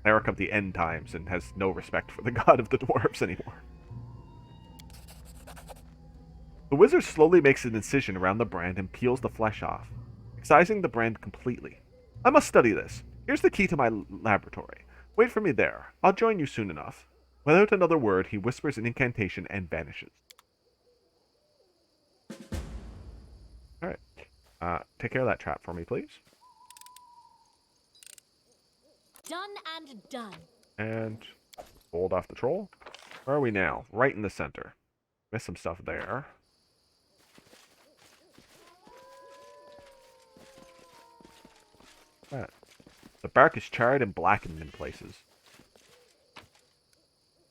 cleric of the end times, and has no respect for the god of the dwarves anymore. The wizard slowly makes an incision around the brand and peels the flesh off, excising the brand completely. I must study this. Here's the key to my laboratory. Wait for me there. I'll join you soon enough. Without another word, he whispers an incantation and vanishes. Alright. Take care of that trap for me, please. Done and done. And hold off the troll. Where are we now? Right in the center. Missed some stuff there. That. The bark is charred and blackened in places.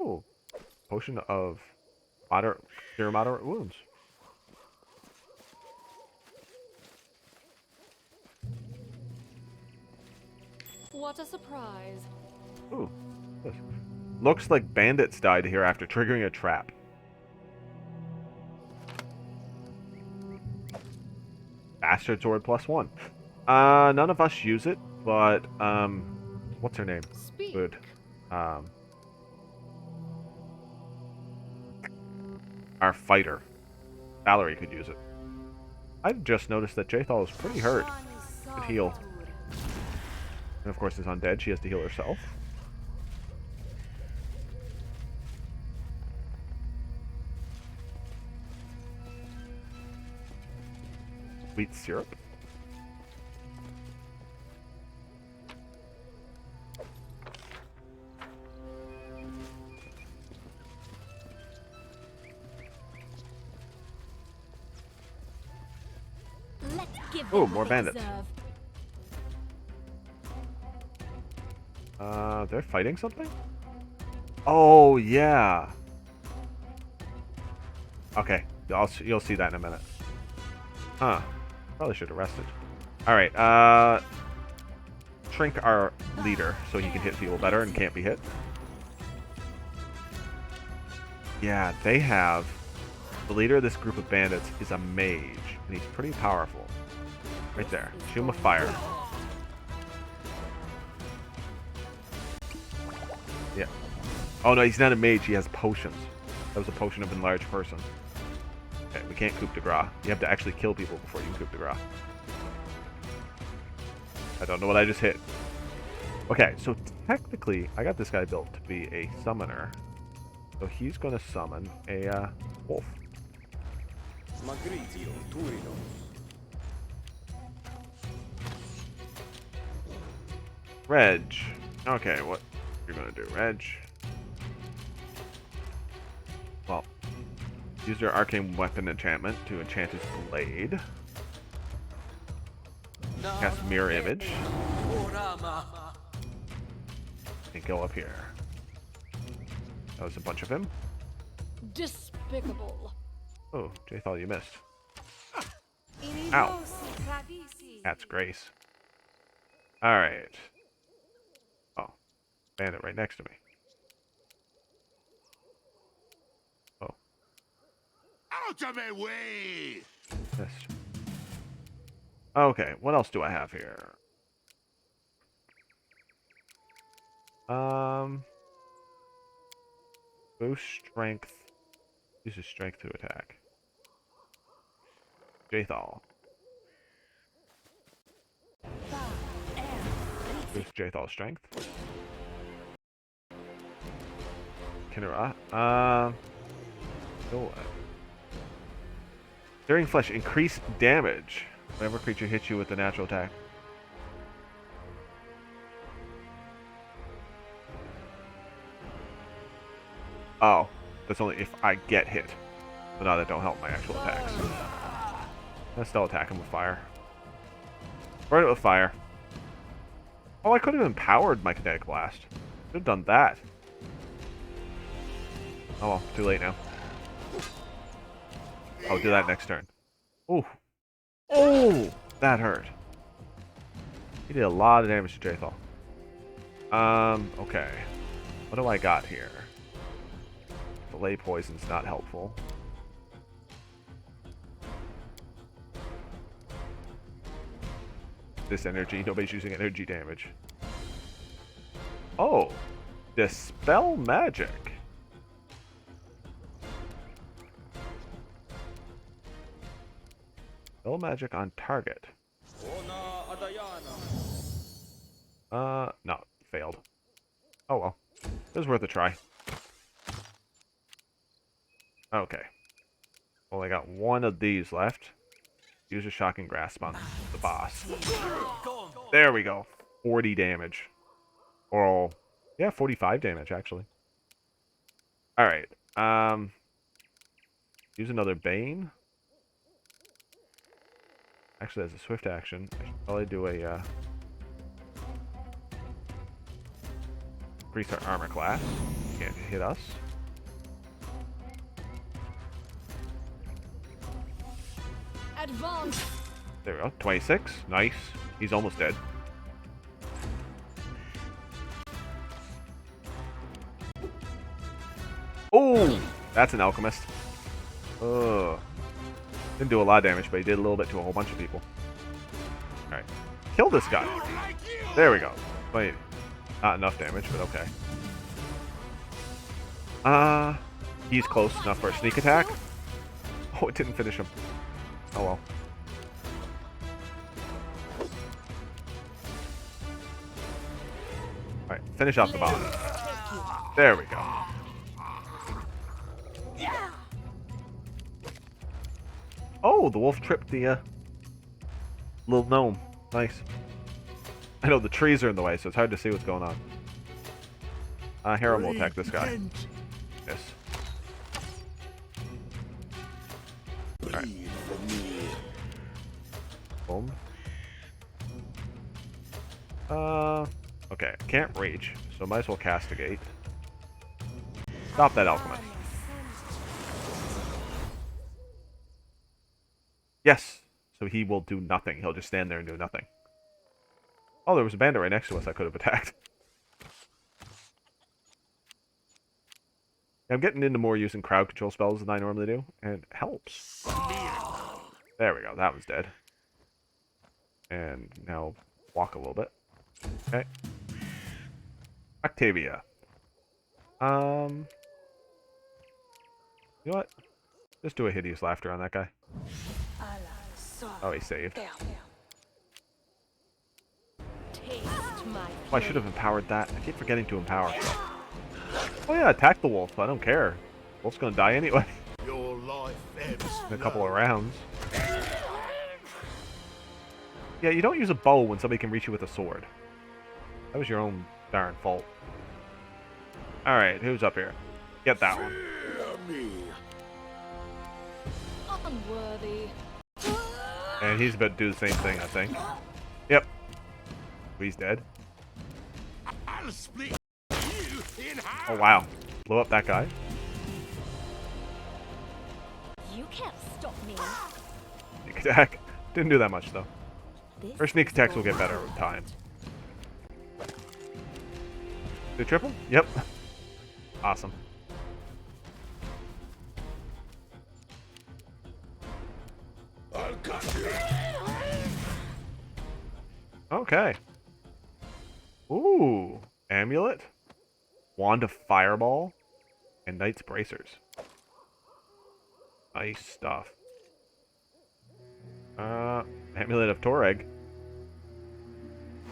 Ooh. Potion of cure moderate wounds. What a surprise. Ooh. This. Looks like bandits died here after triggering a trap. Bastard sword +1. None of us use it, but what's her name? Speak. Good. Our fighter, Valerie, could use it. I just noticed that Jaethal is pretty hurt. Could heal. And of course, is undead. She has to heal herself. Wheat syrup. Let's give Oh, them more what they bandits. deserve. They're fighting something? Oh, yeah. Okay, you'll see that in a minute. Huh. Probably should have rested. Alright, shrink our leader so he can hit people better and can't be hit. Yeah, they have... The leader of this group of bandits is a mage, and he's pretty powerful. Right there. Shoot him with fire. Yeah. Oh no, he's not a mage, he has potions. That was a potion of enlarged person. Okay, we can't coup de grace. You have to actually kill people before you can coup de grace. I don't know what I just hit. Okay, so technically, I got this guy built to be a summoner. So he's going to summon a wolf. Reg. Okay, what you're going to do, Reg? Well, use your arcane weapon enchantment to enchant his blade. Cast mirror image. And go up here. That was a bunch of him. Despicable. Oh, Jaethal, you missed. Ow. That's Grace. Alright. Oh. Bandit right next to me. Oh. Out of my way! Missed. Okay, what else do I have here? Boost strength. Uses strength to attack. Jaethal. Boost Jaethal's strength. Kinera. No. During flesh, increase damage whenever creature hits you with a natural attack. Oh, that's only if I get hit. So now that don't help my actual attacks. Let's still attack him with fire. Burn it with fire. Oh, I could have empowered my kinetic blast. Should have done that. Oh well, too late now. I'll do that next turn. Ooh. Oh, that hurt. He did a lot of damage to Jaethal. Okay. What do I got here? Delay poison's not helpful. This energy, nobody's using energy damage. Oh, dispel magic. Dispel magic on target. No, failed. Oh well, it was worth a try. Okay. Only got one of these left. Use a shocking grasp on the boss. There we go. 40 damage. Or, yeah, 45 damage, actually. Alright. Use another Bane. Actually, as a swift action, I should probably do a, Increase our armor class. Can't hit us. Advance. There we go. 26. Nice. He's almost dead. Oh! That's an alchemist. Ugh. Didn't do a lot of damage, but he did a little bit to a whole bunch of people. Alright. Kill this guy. There we go. Wait. Not enough damage, but okay. He's close enough for a sneak attack. Oh, it didn't finish him. Oh well. Alright, finish off the boss. There we go. Oh, the wolf tripped the little gnome. Nice. I know the trees are in the way, so it's hard to see what's going on. Harem will attack this guy. Yes. Alright. Boom. Okay, can't reach, so might as well castigate. Stop that alchemist. Yes! So he will do nothing. He'll just stand there and do nothing. Oh, there was a bandit right next to us I could have attacked. I'm getting into more using crowd control spells than I normally do, and it helps. There we go, that one's dead. And now walk a little bit. Okay. Octavia. You know what? Just do a hideous laughter on that guy. Oh, he saved. Oh, I should have empowered that. I keep forgetting to empower. Oh yeah, attack the wolf. I don't care. Wolf's gonna die anyway. Your life In a couple of rounds. Yeah, you don't use a bow when somebody can reach you with a sword. That was your own darn fault. Alright, who's up here? Get that one. Unworthy. And he's about to do the same thing, I think. Yep. He's dead. I'll split you in half. Oh wow. Blew up that guy. You can't stop me. Sneak attack. Didn't do that much though. This Her sneak is attacks will your get better with fault. time. Did triple? Yep. Awesome. I'll cut you. Okay. Ooh. Amulet. Wand of Fireball. And Knight's Bracers. Nice stuff. Amulet of Toreg.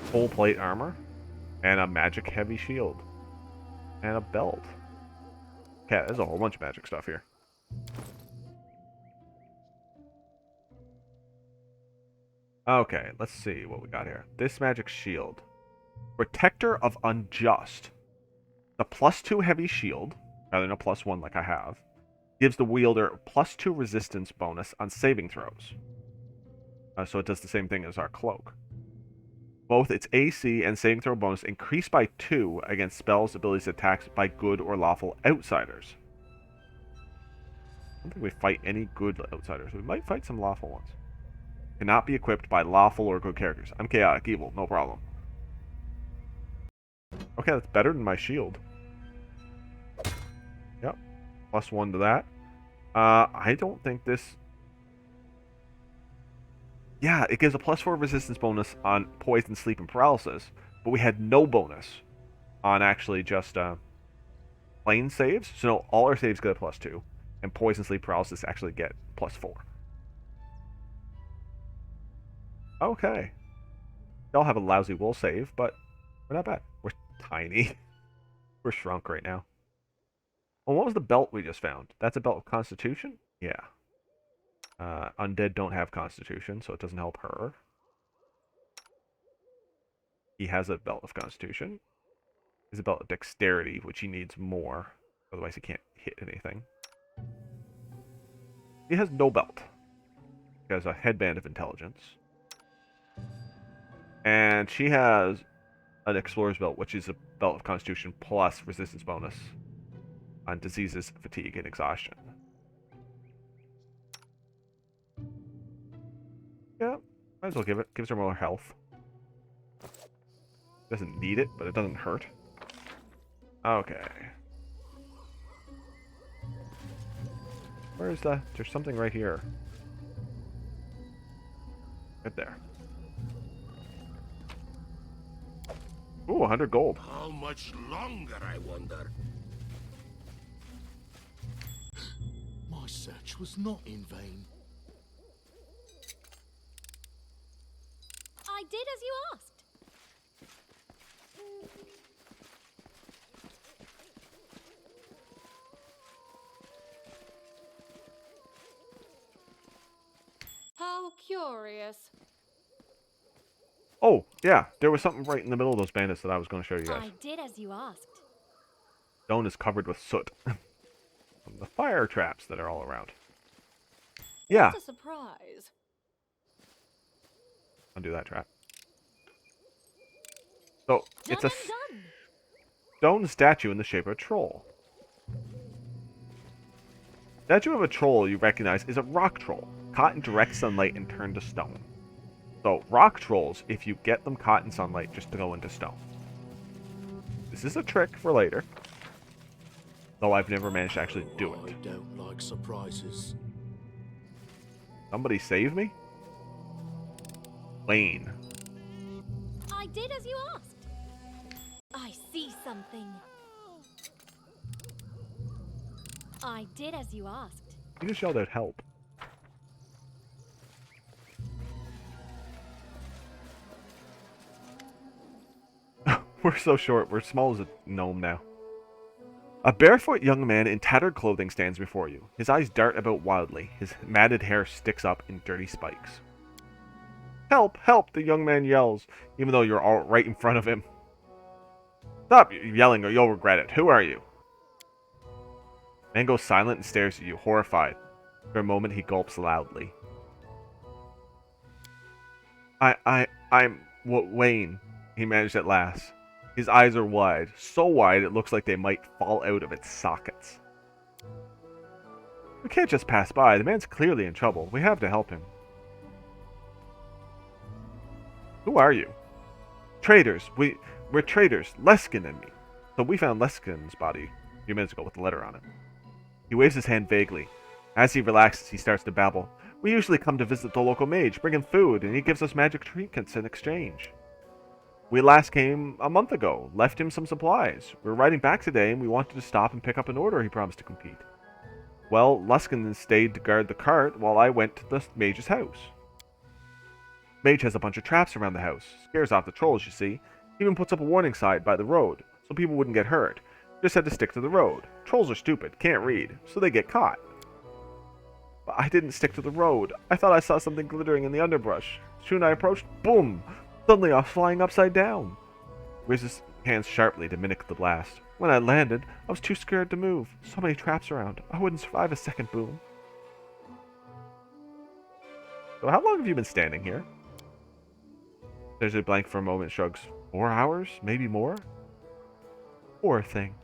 Full plate armor. And a magic heavy shield. And a belt. Okay, there's a whole bunch of magic stuff here. Okay, let's see what we got here. This magic shield. Protector of Unjust. The +2 heavy shield, rather than a +1 like I have, gives the wielder +2 resistance bonus on saving throws. So it does the same thing as our cloak. Both its AC and saving throw bonus increase by 2 against spells, abilities, attacks by good or lawful outsiders. I don't think we fight any good outsiders. We might fight some lawful ones. Cannot be equipped by lawful or good characters. I'm chaotic evil, no problem. Okay, that's better than my shield. Yep. +1 to that. I don't think this... Yeah, it gives a +4 resistance bonus on poison, sleep, and paralysis, but we had no bonus on actually just plain saves. So no, all our saves get a +2, and poison, sleep, paralysis actually get +4. Okay. They all have a lousy will save, but we're not bad. We're tiny. We're shrunk right now. Well, what was the belt we just found? That's a belt of Constitution? Yeah. Undead don't have Constitution, so it doesn't help her. He has a belt of Constitution. He has a belt of Dexterity, which he needs more. Otherwise he can't hit anything. He has no belt. He has a headband of Intelligence. And she has an Explorer's belt, which is a belt of Constitution plus resistance bonus on diseases, fatigue, and exhaustion. Yeah, might as well give it. Gives her more health. Doesn't need it, but it doesn't hurt. Okay. Where is the... There's something right here. Right there. Ooh, 100 gold. How much longer, I wonder? My search was not in vain. I did as you asked. How curious. Oh, yeah. There was something right in the middle of those bandits that I was going to show you guys. I did as you asked. Stone is covered with soot. From the fire traps that are all around. Yeah. What a surprise. Undo that trap. So, it's a Done and done. stone statue in the shape of a troll. Statue of a troll you recognize is a rock troll, caught in direct sunlight and turned to stone. So, rock trolls, if you get them caught in sunlight, just go into stone. This is a trick for later. Though I've never managed to actually do it. I don't like surprises. Somebody save me? Lane. I did as you asked. I see something. I did as you asked. You just yelled out help. We're so short. We're small as a gnome now. A barefoot young man in tattered clothing stands before you. His eyes dart about wildly. His matted hair sticks up in dirty spikes. Help! Help! The young man yells, even though you're all right in front of him. Stop yelling or you'll regret it. Who are you? Man goes silent and stares at you, horrified. For a moment, he gulps loudly. I'm Wayne, he managed at last. His eyes are wide, so wide it looks like they might fall out of its sockets. We can't just pass by. The man's clearly in trouble. We have to help him. Who are you? Traitors. We're traitors. Leskin and me. So we found Leskin's body a few minutes ago with a letter on it. He waves his hand vaguely. As he relaxes, he starts to babble. We usually come to visit the local mage, bring him food, and he gives us magic trinkets in exchange. We last came a month ago, left him some supplies. We're riding back today, and we wanted to stop and pick up an order he promised to complete. Well, Luskin stayed to guard the cart while I went to the mage's house. Mage has a bunch of traps around the house. Scares off the trolls, you see. He even puts up a warning sign by the road, so people wouldn't get hurt. Just had to stick to the road. Trolls are stupid, can't read, so they get caught. But I didn't stick to the road. I thought I saw something glittering in the underbrush. Soon I approached, boom! Suddenly I was flying upside down. Raised his hands sharply to mimic the blast. When I landed, I was too scared to move. So many traps around. I wouldn't survive a second boom. So how long have you been standing here? There's a blank for a moment, shrugs. 4 hours? Maybe more? Poor thing.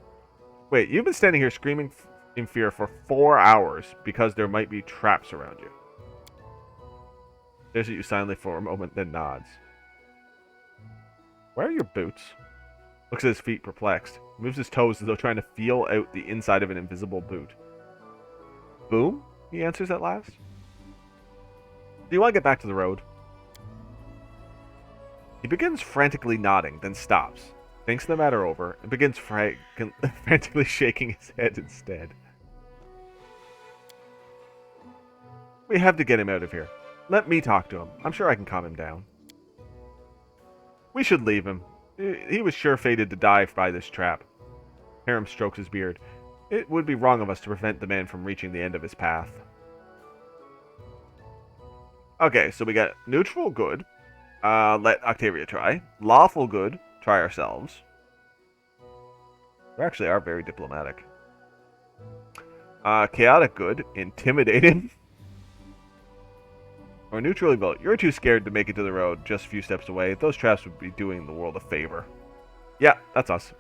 Wait, you've been standing here screaming in fear for 4 hours because there might be traps around you. Stares at you silently for a moment, then nods. Where are your boots? Looks at his feet, perplexed. Moves his toes as though trying to feel out the inside of an invisible boot. Boom? He answers at last. Do you want to get back to the road? He begins frantically nodding, then stops. Thinks the matter over, and begins frantically shaking his head instead. We have to get him out of here. Let me talk to him. I'm sure I can calm him down. We should leave him. He was sure fated to die by this trap. Harem strokes his beard. It would be wrong of us to prevent the man from reaching the end of his path. Okay, so we got neutral, good. Let Octavia try. Lawful, good. Try ourselves. We actually are very diplomatic. Chaotic, good. Intimidate him. Or neutrally vote. You're too scared to make it to the road, just a few steps away. Those traps would be doing the world a favor. Yeah, that's us.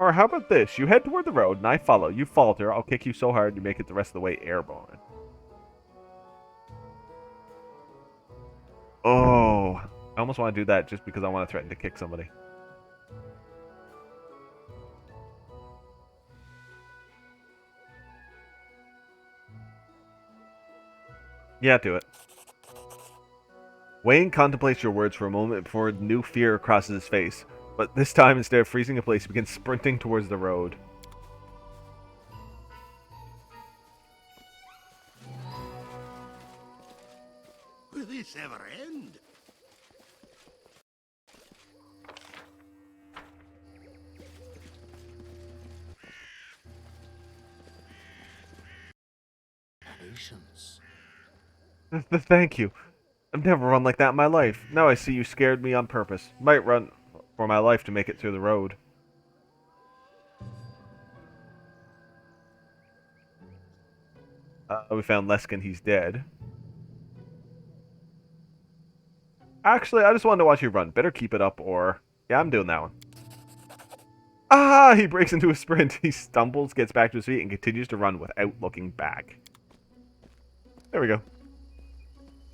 Or how about this? You head toward the road, and I follow. You falter, I'll kick you so hard you make it the rest of the way airborne. Oh, I almost want to do that just because I want to threaten to kick somebody. Yeah, do it. Wayne contemplates your words for a moment before new fear crosses his face. But this time, instead of freezing in place, he begins sprinting towards the road. Will this ever end? Patience. Thank you. I've never run like that in my life. Now I see you scared me on purpose. Might run for my life to make it through the road. We found Leskin. He's dead. Actually, I just wanted to watch you run. Better keep it up or... Yeah, I'm doing that one. Ah! He breaks into a sprint. He stumbles, gets back to his feet, and continues to run without looking back. There we go.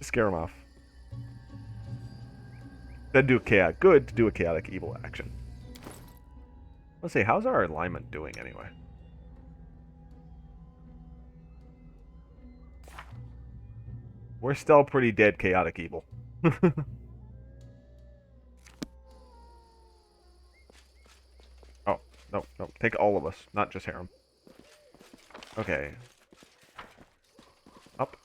Scare him off. Then do a chaotic good to do a chaotic evil action. Let's see, how's our alignment doing anyway? We're still pretty dead chaotic evil. Oh, no, no. Take all of us, not just Harem. Okay. Up.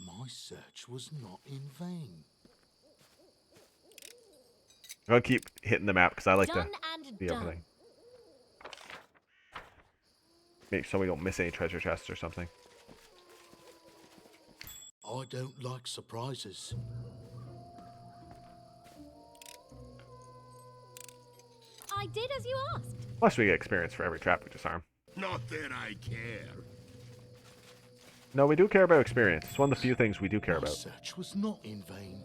My search was not in vain. I'm gonna keep hitting the map because I like to Done and see done. everything. Make sure we don't miss any treasure chests or something. I don't like surprises. I did as you asked. Plus we get experience for every trap we disarm. Not that I care. No, we do care about experience. It's one of the few things we do care My about. search was not in vain.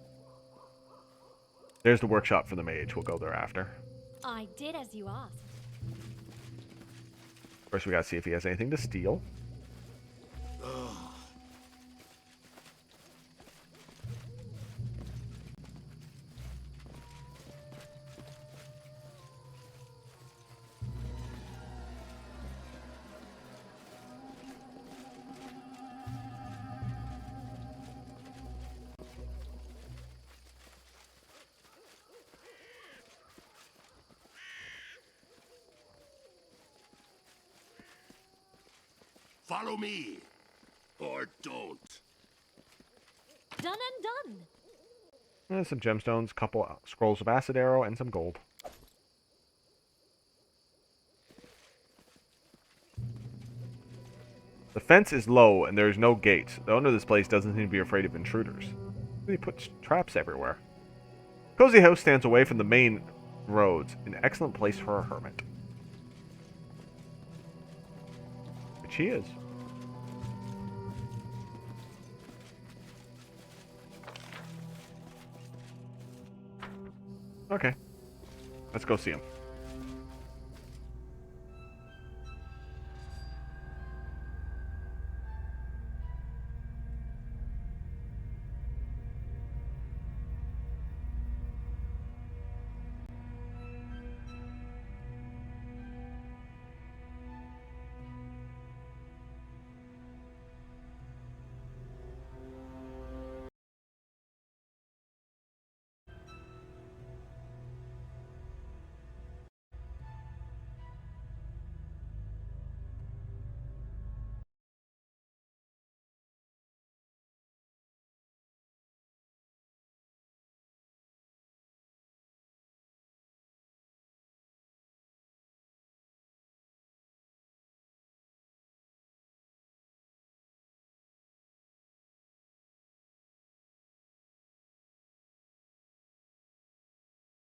There's the workshop for the mage. We'll go there after. I did as you asked. First we gotta see if he has anything to steal. Follow me. Or don't. Done and done. And some gemstones, couple scrolls of acid arrow, and some gold. The fence is low, and there is no gate. The owner of this place doesn't seem to be afraid of intruders. He puts traps everywhere. Cozy house stands away from the main roads, an excellent place for a hermit. Which he is. Okay. Let's go see him.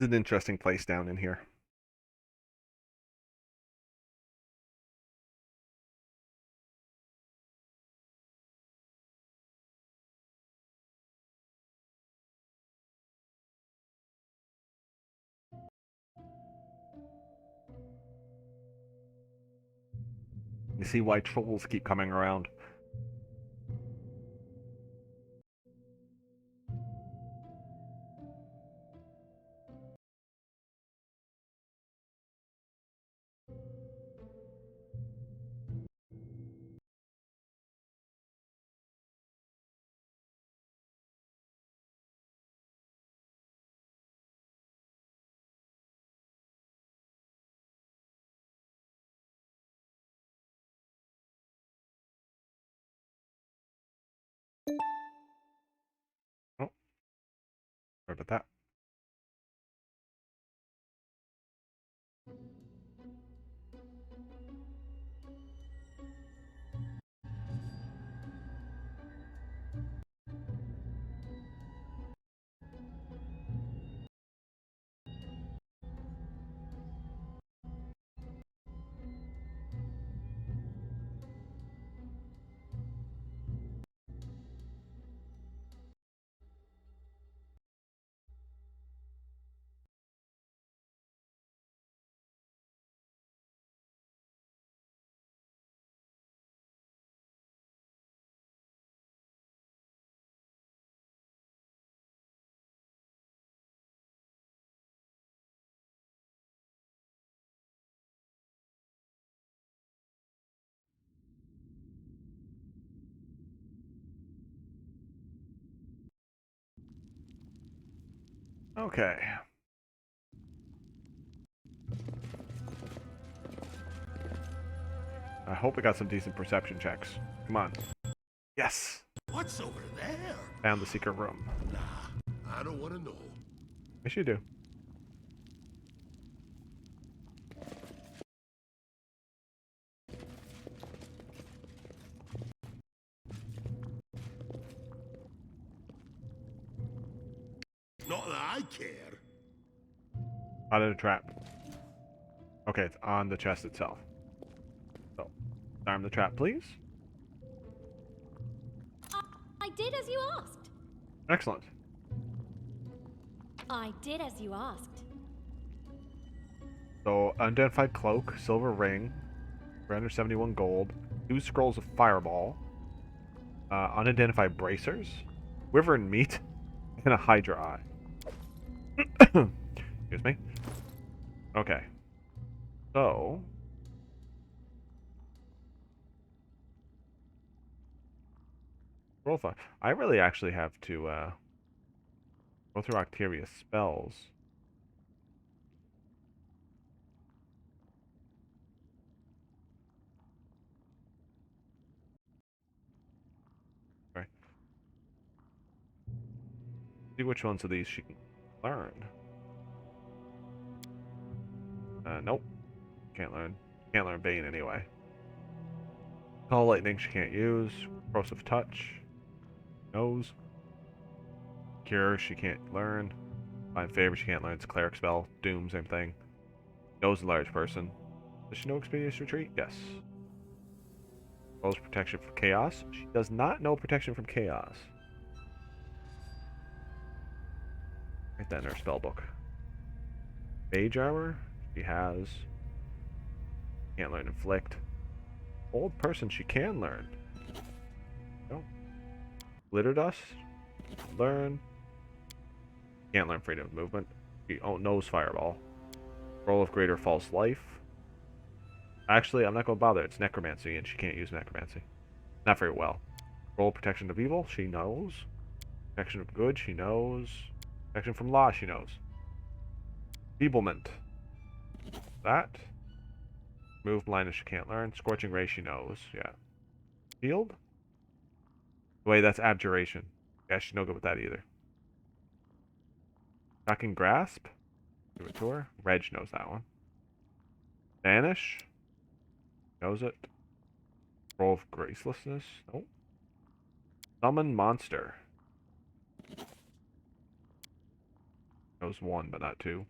It's an interesting place down in here. You see why trolls keep coming around. Oh, sorry about that. Okay. I hope we got some decent perception checks. Come on. Yes! What's over there? Found the secret room. Nah, I don't want to know. Yes, you do. Not that I care. Out of the trap. Okay, it's on the chest itself. So, arm the trap, please. I did as you asked. Excellent. I did as you asked. So, unidentified cloak, silver ring, 371 gold, 2 scrolls of fireball, unidentified bracers, wyvern meat, and a hydra eye. Excuse me. Okay. So, roll 5. I really actually have to go through Octavia's spells. Okay. See which ones of these she can learn. Nope. Can't learn. Can't learn Bane anyway. Call Lightning she can't use. Corrosive Touch. Nose. Cure she can't learn. Find Favor she can't learn. It's a Cleric spell. Doom, same thing. Knows a large person. Does she know Expeditious Retreat? Yes. Knows Protection from Chaos. She does not know Protection from Chaos. Write that in her spell book. Mage Armor. She has. Can't learn Inflict. Old Person she can learn. No. Glitter Dust. Learn. Can't learn Freedom of Movement. She knows Fireball. Roll of Greater False Life. Actually, I'm not going to bother. It's Necromancy, and she can't use Necromancy. Not very well. Roll Protection of Evil. She knows. Protection of Good. She knows. Protection from Law. She knows. Feeblement. That. Move Blindness. She can't learn. Scorching Ray. She knows. Yeah. Shield. Wait, that's Abjuration. Yeah, she's no good with that either. Shocking Grasp. Give it to her. Reg knows that one. Vanish. Knows it. Roll of Gracelessness. Nope. Summon Monster. Knows 1, but not 2.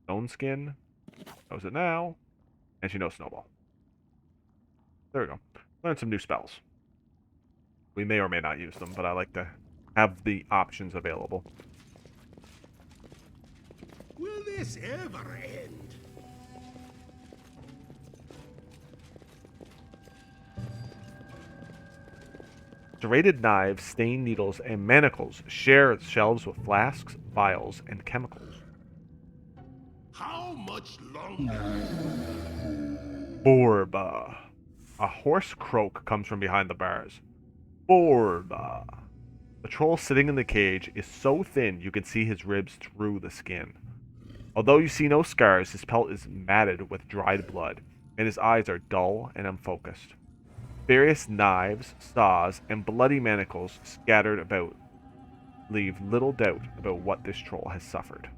Stone Skin. Knows it now. And she knows Snowball. There we go. Learn some new spells. We may or may not use them, but I like to have the options available. Will this ever end? Serrated knives, stained needles, and manacles share shelves with flasks, vials, and chemicals. How much longer? Borba. A hoarse croak comes from behind the bars. Borba. The troll sitting in the cage is so thin you can see his ribs through the skin. Although you see no scars, his pelt is matted with dried blood, and his eyes are dull and unfocused. Various knives, saws, and bloody manacles scattered about leave little doubt about what this troll has suffered.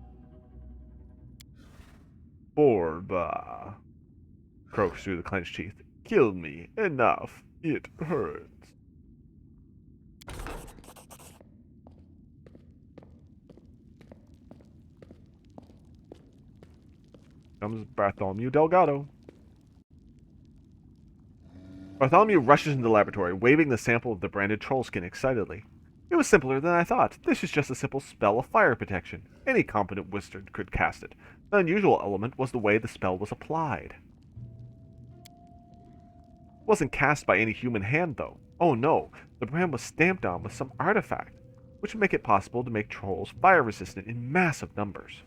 Borba croaks through the clenched teeth. Kill me. Enough. It hurts. Comes Bartholomew Delgado. Bartholomew rushes into the laboratory, waving the sample of the branded troll skin excitedly. It was simpler than I thought. This is just a simple spell of fire protection. Any competent wizard could cast it. The unusual element was the way the spell was applied. It wasn't cast by any human hand, though. Oh no, the brand was stamped on with some artifact, which would make it possible to make trolls fire-resistant in massive numbers.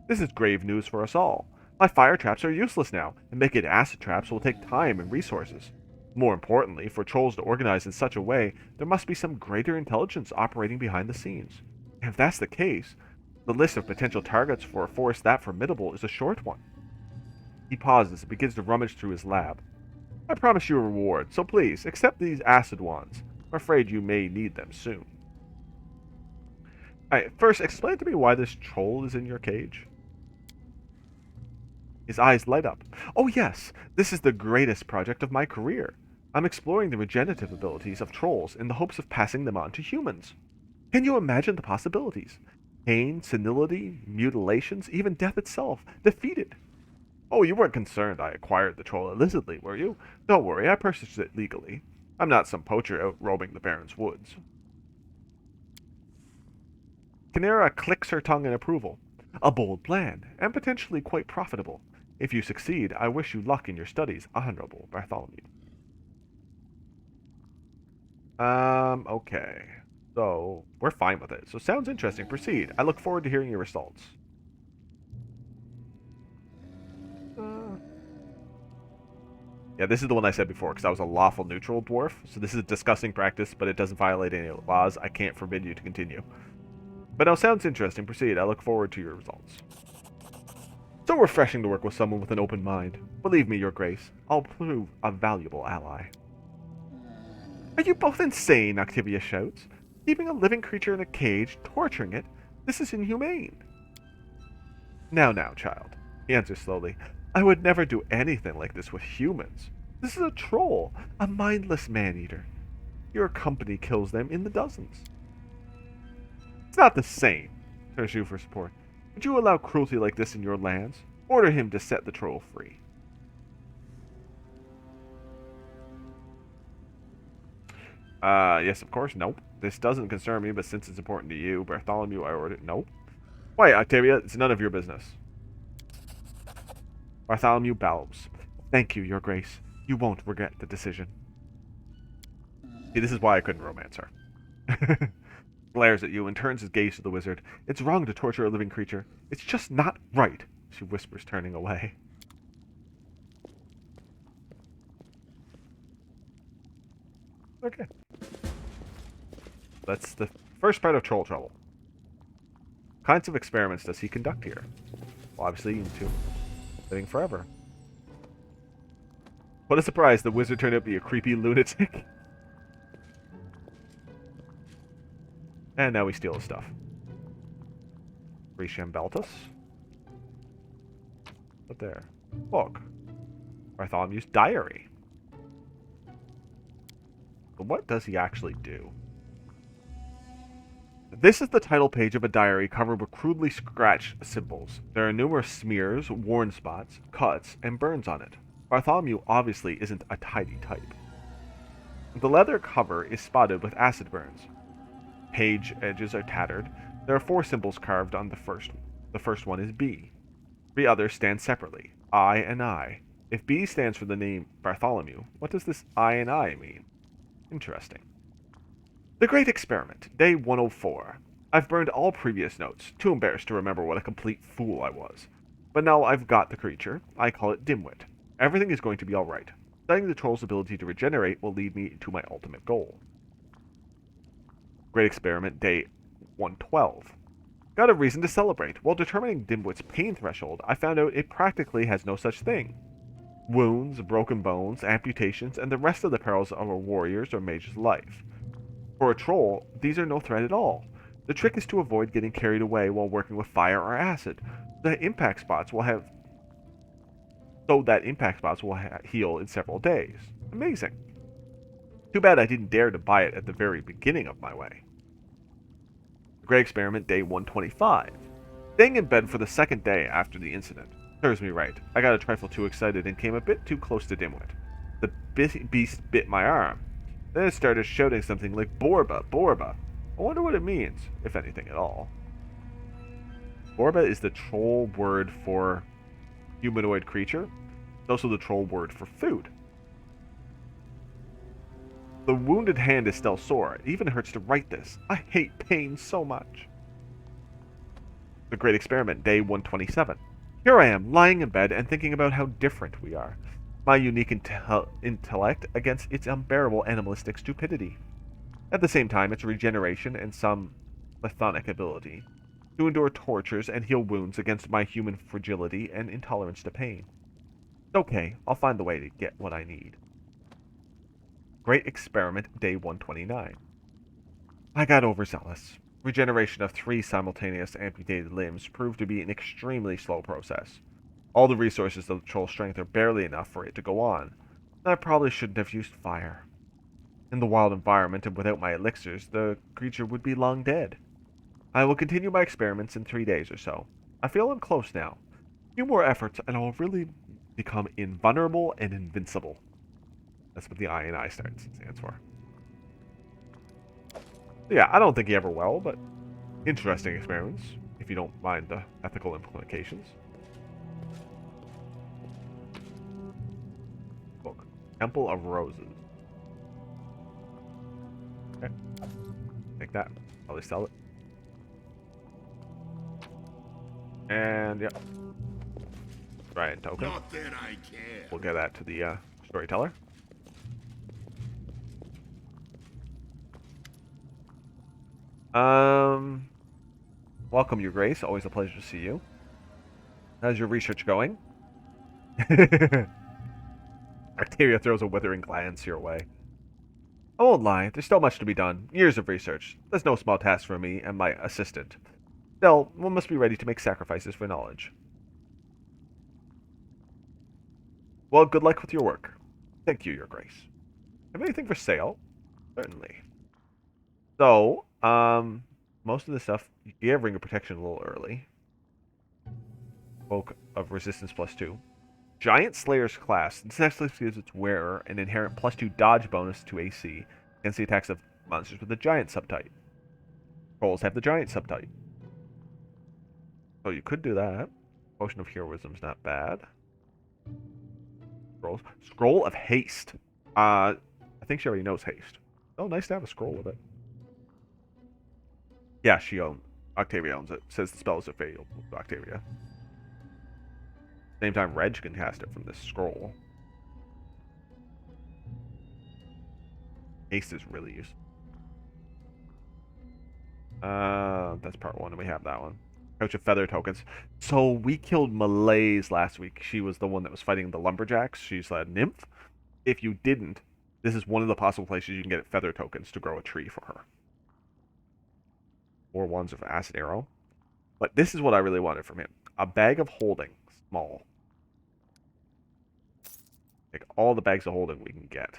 This is grave news for us all. My fire traps are useless now, and making acid traps will take time and resources. More importantly, for trolls to organize in such a way, there must be some greater intelligence operating behind the scenes. And if that's the case, the list of potential targets for a force that formidable is a short one. He pauses and begins to rummage through his lab. I promise you a reward, so please, accept these acid wands. I'm afraid you may need them soon. Alright, first, explain to me why this troll is in your cage. His eyes light up. Oh yes, this is the greatest project of my career. I'm exploring the regenerative abilities of trolls in the hopes of passing them on to humans. Can you imagine the possibilities? Pain, senility, mutilations, even death itself, defeated. Oh, you weren't concerned I acquired the troll illicitly, were you? Don't worry, I purchased it legally. I'm not some poacher out roaming the Baron's woods. Canera clicks her tongue in approval. A bold plan, and potentially quite profitable. If you succeed, I wish you luck in your studies, Honorable Bartholomew. Okay. So, we're fine with it. So, sounds interesting. Proceed. I look forward to hearing your results. Yeah, this is the one I said before, because I was a lawful neutral dwarf. So this is a disgusting practice, but it doesn't violate any laws. I can't forbid you to continue. But no, sounds interesting. Proceed. I look forward to your results. So refreshing to work with someone with an open mind. Believe me, Your Grace, I'll prove a valuable ally. Are you both insane? Octavia shouts. Keeping a living creature in a cage, torturing it, this is inhumane. Now, child, he answers slowly. I would never do anything like this with humans. This is a troll, a mindless man-eater. Your company kills them in the dozens. It's not the same, turns you for support. Would you allow cruelty like this in your lands? Order him to set the troll free. Yes, of course, nope. This doesn't concern me, but since it's important to you, Bartholomew, I order it. Nope. Wait, Octavia, it's none of your business. Bartholomew bows. Thank you, Your Grace. You won't regret the decision. See, this is why I couldn't romance her. Glares at you and turns his gaze to the wizard. It's wrong to torture a living creature. It's just not right, she whispers, turning away. Okay. That's the first part of Troll Trouble. What kinds of experiments does he conduct here? Well, obviously, into living forever. What a surprise, the wizard turned out to be a creepy lunatic. And now we steal his stuff. Reshambeltus. What there? Look. Bartholomew's diary. But what does he actually do? This is the title page of a diary covered with crudely scratched symbols. There are numerous smears, worn spots, cuts, and burns on it. Bartholomew obviously isn't a tidy type. The leather cover is spotted with acid burns. Page edges are tattered. There are 4 symbols carved on the first. The first one is B. 3 others stand separately, I and I. If B stands for the name Bartholomew, what does this I and I mean? Interesting. The Great Experiment, Day 104. I've burned all previous notes, too embarrassed to remember what a complete fool I was. But now I've got the creature. I call it Dimwit. Everything is going to be alright. Studying the troll's ability to regenerate will lead me to my ultimate goal. Great Experiment, Day 112. Got a reason to celebrate. While determining Dimwit's pain threshold, I found out it practically has no such thing. Wounds, broken bones, amputations, and the rest of the perils of a warrior's or mage's life. For a troll, these are no threat at all. The trick is to avoid getting carried away while working with fire or acid. The impact spots will have heal in several days. Amazing. Too bad I didn't dare to buy it at the very beginning of my way. Great Experiment, Day 125. Staying in bed for the second day after the incident. Serves me right. I got a trifle too excited and came a bit too close to Dimwit. The beast bit my arm. Then it started shouting something like Borba, Borba. I wonder what it means, if anything at all. Borba is the troll word for humanoid creature. It's also the troll word for food. The wounded hand is still sore. It even hurts to write this. I hate pain so much. The Great Experiment, Day 127. Here I am, lying in bed and thinking about how different we are. My unique intellect against its unbearable animalistic stupidity. At the same time, its regeneration and some lethonic ability to endure tortures and heal wounds against my human fragility and intolerance to pain. It's okay, I'll find the way to get what I need. Great Experiment, Day 129. I got overzealous. Regeneration of 3 simultaneous amputated limbs proved to be an extremely slow process. All the resources of the troll's strength are barely enough for it to go on. I probably shouldn't have used fire. In the wild environment and without my elixirs, the creature would be long dead. I will continue my experiments in 3 days or so. I feel I'm close now. A few more efforts and I will really become invulnerable and invincible. That's what the I stands for. Yeah, I don't think he ever will, but interesting experiments, if you don't mind the ethical implications. Book. Temple of Roses. Okay. Take that. Probably sell it. And, yep. Brian token. Not that I care. We'll get that to the storyteller. Welcome, Your Grace. Always a pleasure to see you. How's your research going? Octavia throws a withering glance your way. I won't lie, there's still much to be done. Years of research. That's no small task for me and my assistant. Still, one must be ready to make sacrifices for knowledge. Well, good luck with your work. Thank you, Your Grace. Have anything for sale? Certainly. So, most of the stuff, you gave Ring of Protection a little early. Cloak of Resistance +2. Giant Slayer's class. This actually gives its wearer an inherent +2 dodge bonus to AC against the attacks of monsters with the giant subtype. Trolls have the giant subtype. So you could do that. Potion of Heroism's not bad. Scrolls. Scroll of Haste. I think she already knows Haste. Oh, nice to have a scroll with it. Yeah, Octavia owns it. Says the spell is fatal to Octavia. Same time, Reg can cast it from this scroll. Haste is really useful. That's part 1, and we have that one. Couch of Feather tokens. So we killed Malaise last week. She was the one that was fighting the Lumberjacks. She's a nymph. If you didn't, this is one of the possible places you can get feather tokens to grow a tree for her. 4 wands of Acid Arrow. But this is what I really wanted from him. A bag of holding. Small. Take all the bags of holding we can get.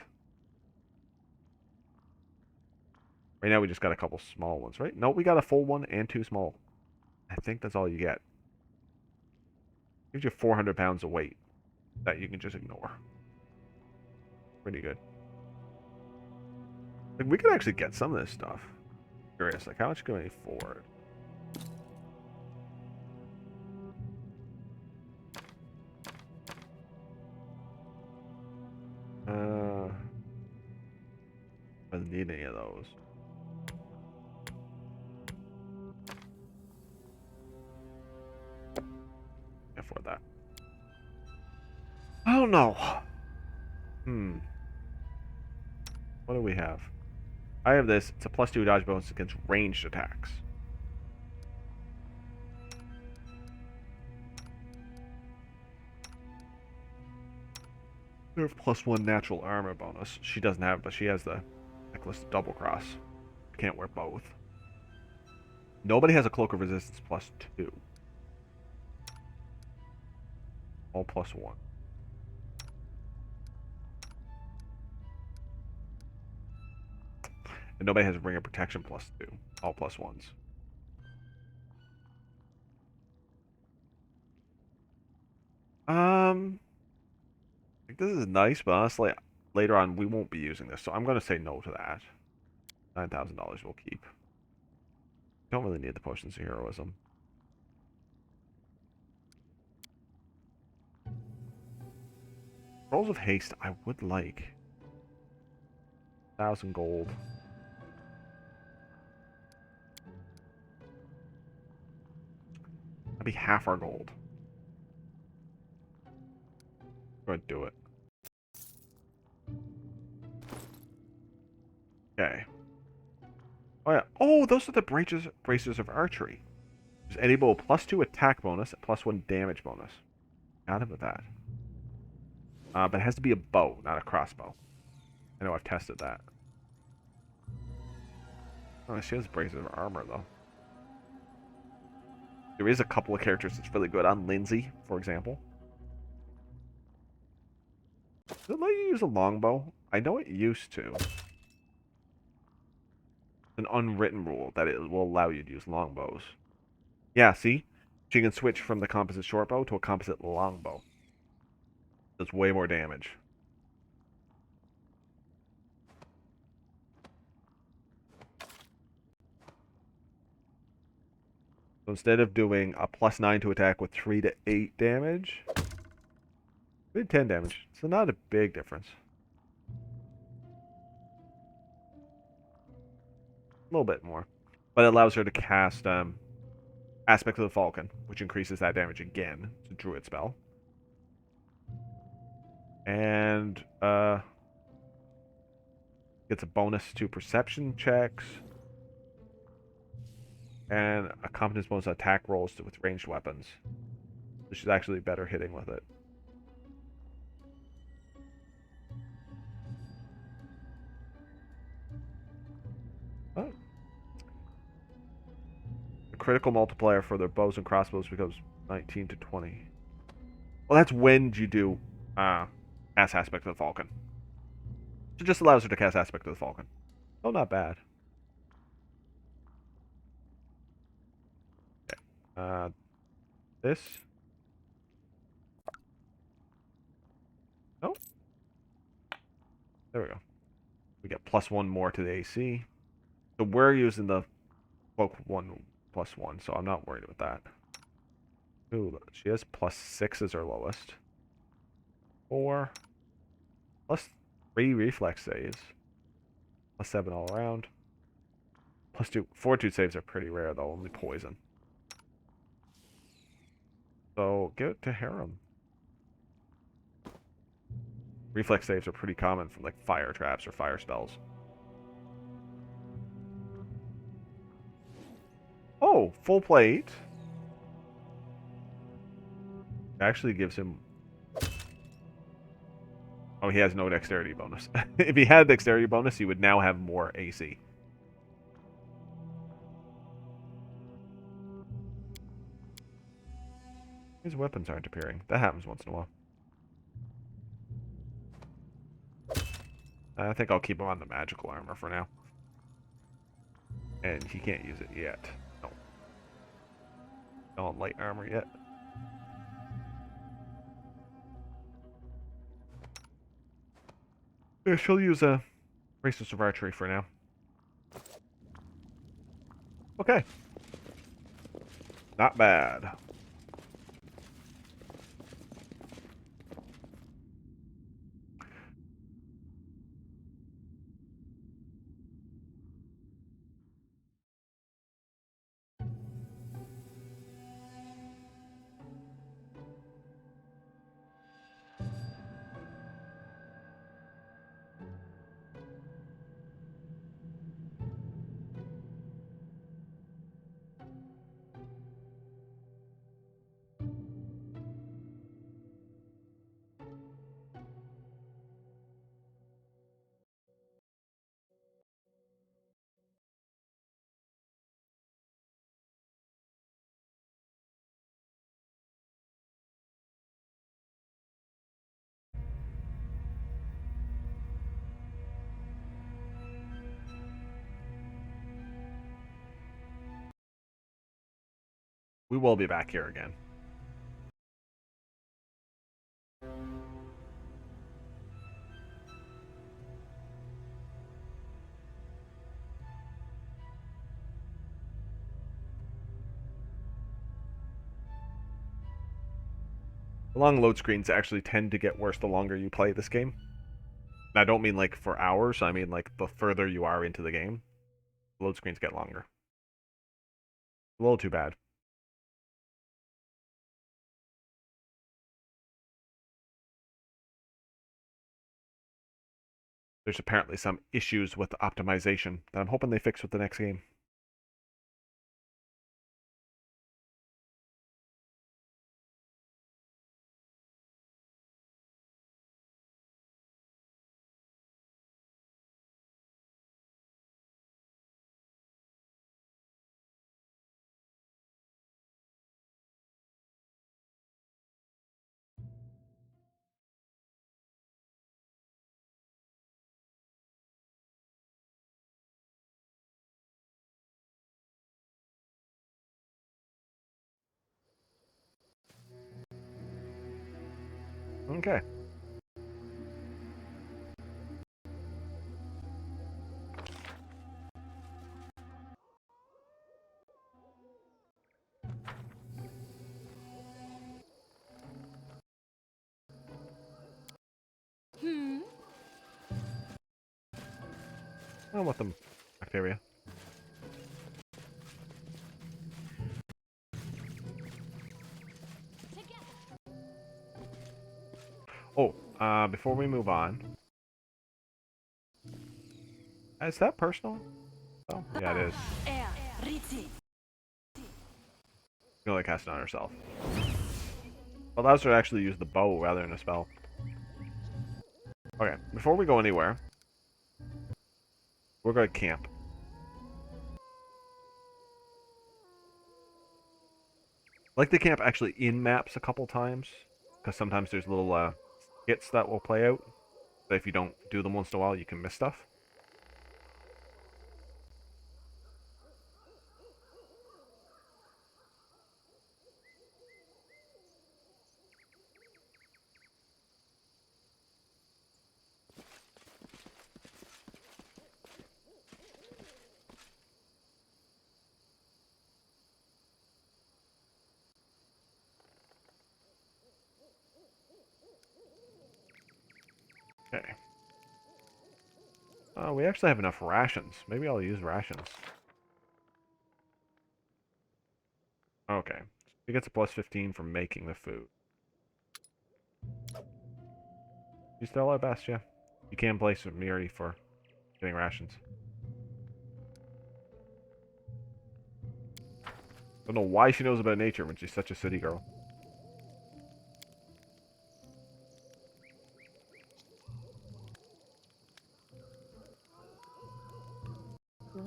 Right now we just got a couple small ones, right? No, we got a full one and 2 small. I think that's all you get. Gives you 400 pounds of weight that you can just ignore. Pretty good. Like, we could actually get some of this stuff. Curious, like, how much can we afford? need any of those. Can't afford that. I don't know. What do we have? I have this. It's a +2 dodge bonus against ranged attacks. They have +1 natural armor bonus. She doesn't have it, but she has the necklace double cross. Can't wear both. Nobody has a cloak of resistance +2. All +1. And nobody has a ring of protection +2. All +1s. I think this is nice, but honestly, later on we won't be using this, so I'm going to say no to that. $9,000 we'll keep. Don't really need the potions of heroism. Rolls of haste, I would like. 1,000 gold. That'd be half our gold. Go ahead and do it. Okay. Oh yeah. Oh, those are the bracers of archery. There's enable +2 attack bonus, +1 damage bonus. Got it with that. But it has to be a bow, not a crossbow. I know I've tested that. Oh, she has bracers of armor though. There is a couple of characters that's really good on Lindsay, for example. Does it let you use a longbow? I know it used to. It's an unwritten rule that it will allow you to use longbows. Yeah, see? She can switch from the composite shortbow to a composite longbow. Does way more damage. So instead of doing a +9 to attack with 3 to 8 damage, we did 10 damage. So not a big difference. A little bit more. But it allows her to cast Aspect of the Falcon, which increases that damage again. It's a druid spell. And gets a bonus to perception checks. And a competence bonus attack rolls with ranged weapons. So she's actually better hitting with it. Oh. The critical multiplier for their bows and crossbows becomes 19 to 20. Well, that's when you do cast Aspect of the Falcon. So it just allows her to cast Aspect of the Falcon. Oh, not bad. Okay. This. Oh. There we go. We get +1 more to the AC. So we're using the cloak 1+1, so I'm not worried about that. Ooh, she has +6 as her lowest. 4. +3 reflex saves. +7 all around. +2. Fortitude saves are pretty rare though, only poison. So give it to Harem. Reflex saves are pretty common from like fire traps or fire spells. Oh, full plate. Actually gives him... Oh, he has no dexterity bonus. If he had a dexterity bonus, he would now have more AC. His weapons aren't appearing. That happens once in a while. I think I'll keep him on the magical armor for now. And he can't use it yet. No. Not on light armor yet. Yeah, she'll use a Bracers of Archery for now. Okay. Not bad. We will be back here again. The long load screens actually tend to get worse the longer you play this game. And I don't mean like for hours, I mean like the further you are into the game, load screens get longer. A little too bad. There's apparently some issues with optimization that I'm hoping they fix with the next game. Okay. I want them bacteria. Oh, before we move on, is that personal? Oh, yeah, it is. She only cast it on herself. Allows her to actually use the bow rather than a spell. Okay, before we go anywhere, we're going to camp. I like the camp actually in maps a couple times, because sometimes there's little hits that will play out. That if you don't do them once in a while, you can miss stuff. Okay. We actually have enough rations. Maybe I'll use rations. Okay. She gets a plus 15 from making the food. She's still our best, yeah. You can place Miri for getting rations. Don't know why she knows about nature when she's such a city girl.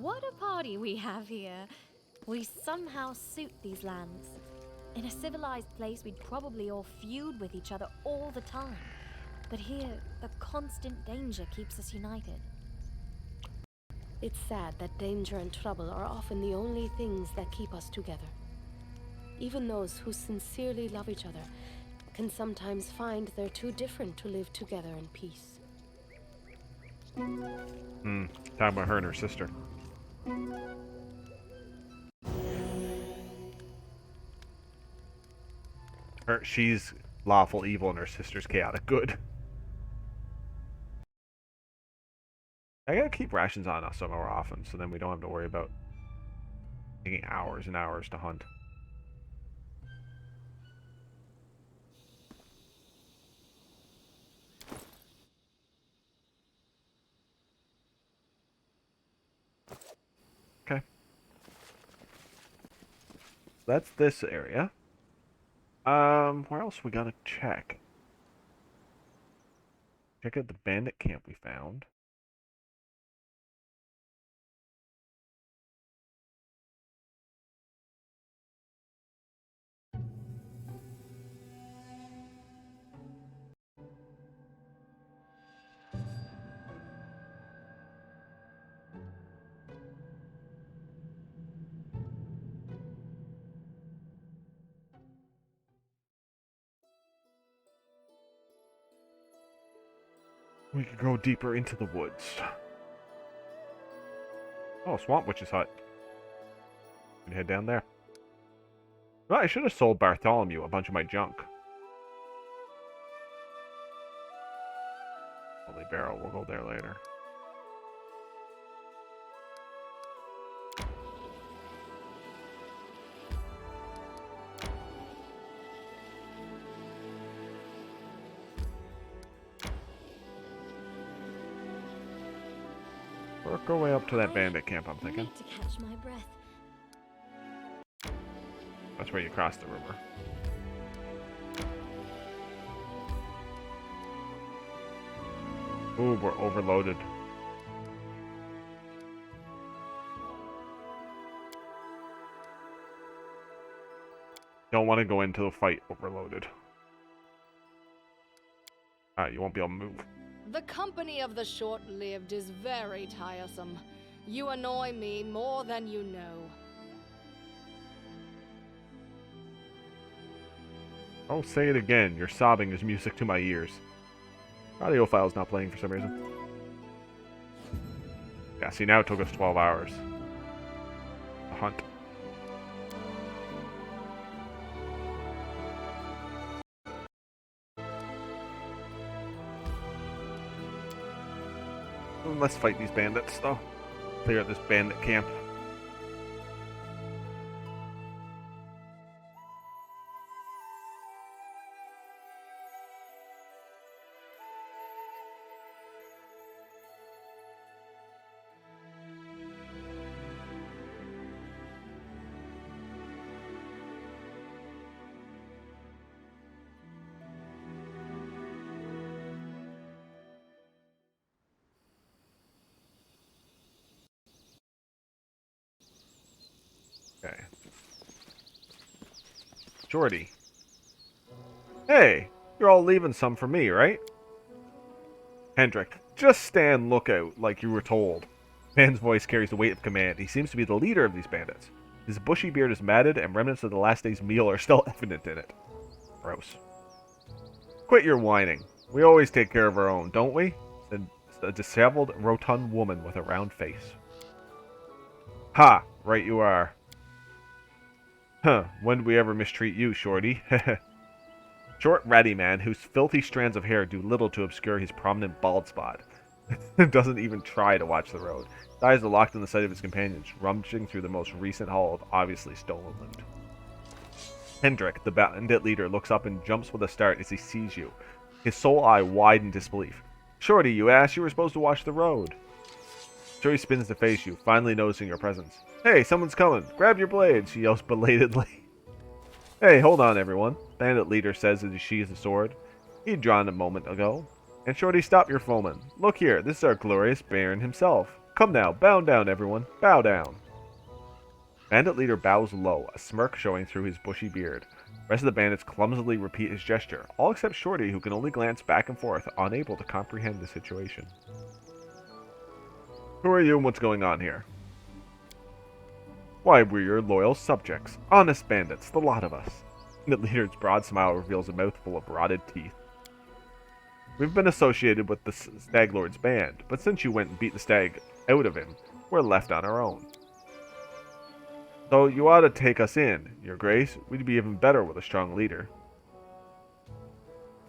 What a party we have here. We somehow suit these lands. In a civilized place, we'd probably all feud with each other all the time. But here, the constant danger keeps us united. It's sad that danger and trouble are often the only things that keep us together. Even those who sincerely love each other can sometimes find they're too different to live together in peace. Talking about her and her sister. She's lawful evil and her sister's chaotic good. I gotta keep rations on us some more often, so then we don't have to worry about taking hours and hours to hunt. Okay. That's this area. Where else we gotta check? Check out the bandit camp we found. We could go deeper into the woods. Oh, Swamp Witch's hut. We can head down there. Well, I should have sold Bartholomew a bunch of my junk. Holy Barrel, we'll go there later. Work our way up to that bandit camp, I'm thinking. Need to catch my breath. That's where you cross the river. Ooh, we're overloaded. Don't want to go into the fight overloaded. Alright, you won't be able to move. The company of the short-lived is very tiresome. You annoy me more than you know. Oh, say it again. Your sobbing is music to my ears. Audiophile's not playing for some reason. Yeah, see, now it took us 12 hours. The hunt. Let's fight these bandits, though. Clear out this bandit camp. Okay. Jordy. Hey, you're all leaving some for me, right? Hendrik, just stand lookout like you were told. Man's voice carries the weight of command. He seems to be the leader of these bandits. His bushy beard is matted, and remnants of the last day's meal are still evident in it. Gross. Quit your whining. We always take care of our own, don't we? Said a disheveled, rotund woman with a round face. Ha! Right you are. Huh, when did we ever mistreat you, Shorty? Short, ratty man whose filthy strands of hair do little to obscure his prominent bald spot. Doesn't even try to watch the road. His eyes are locked on the sight of his companions, rummaging through the most recent haul of obviously stolen loot. Hendrik, the bandit leader, looks up and jumps with a start as he sees you, his sole eye wide in disbelief. Shorty, you ass, you were supposed to watch the road. Shorty spins to face you, finally noticing your presence. Hey, someone's coming. Grab your blade, she yells belatedly. Hey, hold on, everyone, bandit leader says as he sheathes the sword. He'd drawn a moment ago. And Shorty, stop your foaming. Look here, this is our glorious Baron himself. Come now, bow down, everyone. Bow down. Bandit leader bows low, a smirk showing through his bushy beard. The rest of the bandits clumsily repeat his gesture, all except Shorty, who can only glance back and forth, unable to comprehend the situation. Who are you and what's going on here? Why, we're your loyal subjects. Honest bandits, the lot of us. The leader's broad smile reveals a mouthful of rotted teeth. We've been associated with the Stag Lord's band, but since you went and beat the stag out of him, we're left on our own. Though you ought to take us in, your grace. We'd be even better with a strong leader.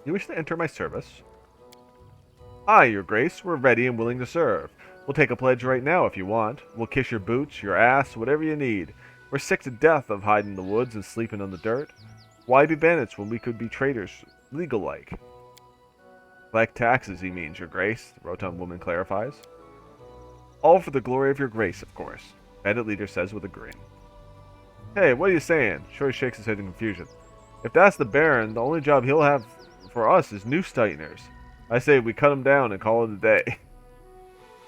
You wish to enter my service? Aye, your grace. We're ready and willing to serve. We'll take a pledge right now if you want. We'll kiss your boots, your ass, whatever you need. We're sick to death of hiding in the woods and sleeping on the dirt. Why be bandits when we could be traitors, legal-like? Collect taxes, he means, your grace, the rotund woman clarifies. All for the glory of your grace, of course, bandit leader says with a grin. Hey, what are you saying? Shorty shakes his head in confusion. If that's the Baron, the only job he'll have for us is noose tighteners. I say we cut him down and call it a day.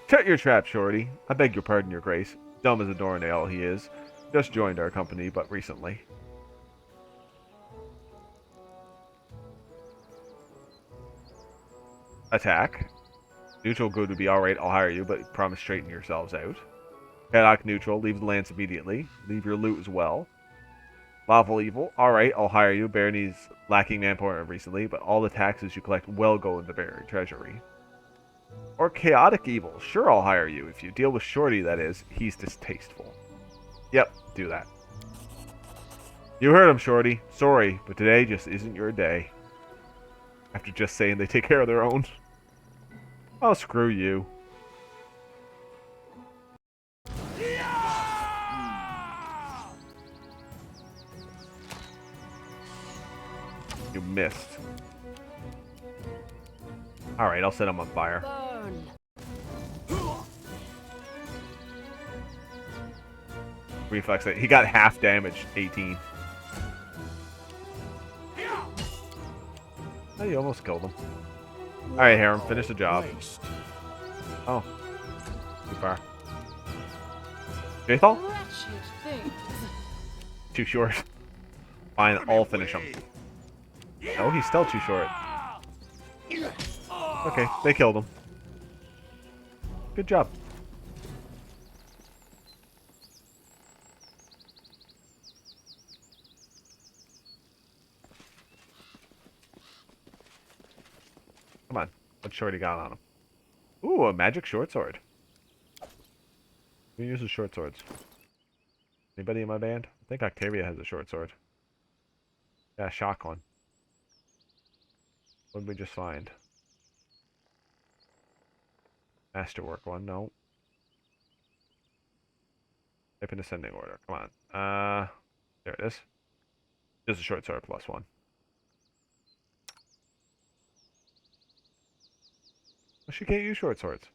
Shut your trap, Shorty. I beg your pardon, your grace. Dumb as a doornail he is. Just joined our company, but recently. Attack. Neutral good would be alright, I'll hire you, but promise straighten yourselves out. Paddock neutral, leave the lance immediately. Leave your loot as well. Lawful evil, alright, I'll hire you. Barony's lacking manpower recently, but all the taxes you collect will go in the Barony treasury. Or chaotic evil. Sure, I'll hire you. If you deal with Shorty, that is. He's distasteful. Yep, do that. You heard him, Shorty. Sorry, but today just isn't your day. After just saying they take care of their own. Oh, screw you. You missed. Alright, I'll set him on fire. Burn. Reflex it. He got half damage. 18. Oh, you almost killed him. Alright, Harem, finish the job. Oh. Too far. Jathal? Wretched things. Too short. Fine, I'll finish him. No, he's still too short. Okay, they killed him. Good job. Come on. What short he got on him? Ooh, a magic short sword. Who uses short swords? Anybody in my band? I think Octavia has a short sword. Yeah, shotgun. What did we just find? Masterwork one, no. Type in ascending order. Come on. There it is. Just a short sword +1. Well, she can't use short swords.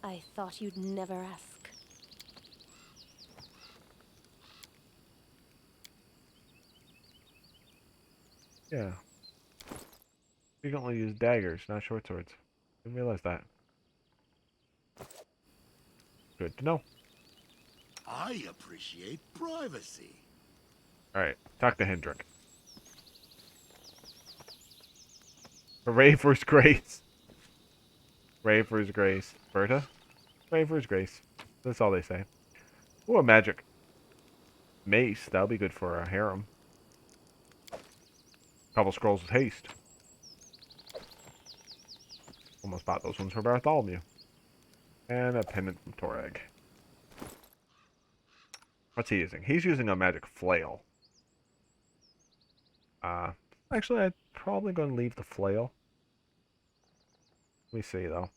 I thought you'd never ask. Yeah. You can only use daggers, not short swords. Didn't realize that. Good to know. I appreciate privacy. Alright, talk to Hendrik. Hooray for his grace. Hooray for his grace. Berta? Hooray for his grace. That's all they say. Ooh, a magic mace. That'll be good for a harem. Couple scrolls of haste. Almost bought those ones for Bartholomew. And a pendant from Torag. What's he using? He's using a magic flail. Actually, I'm probably going to leave the flail. Let me see, though.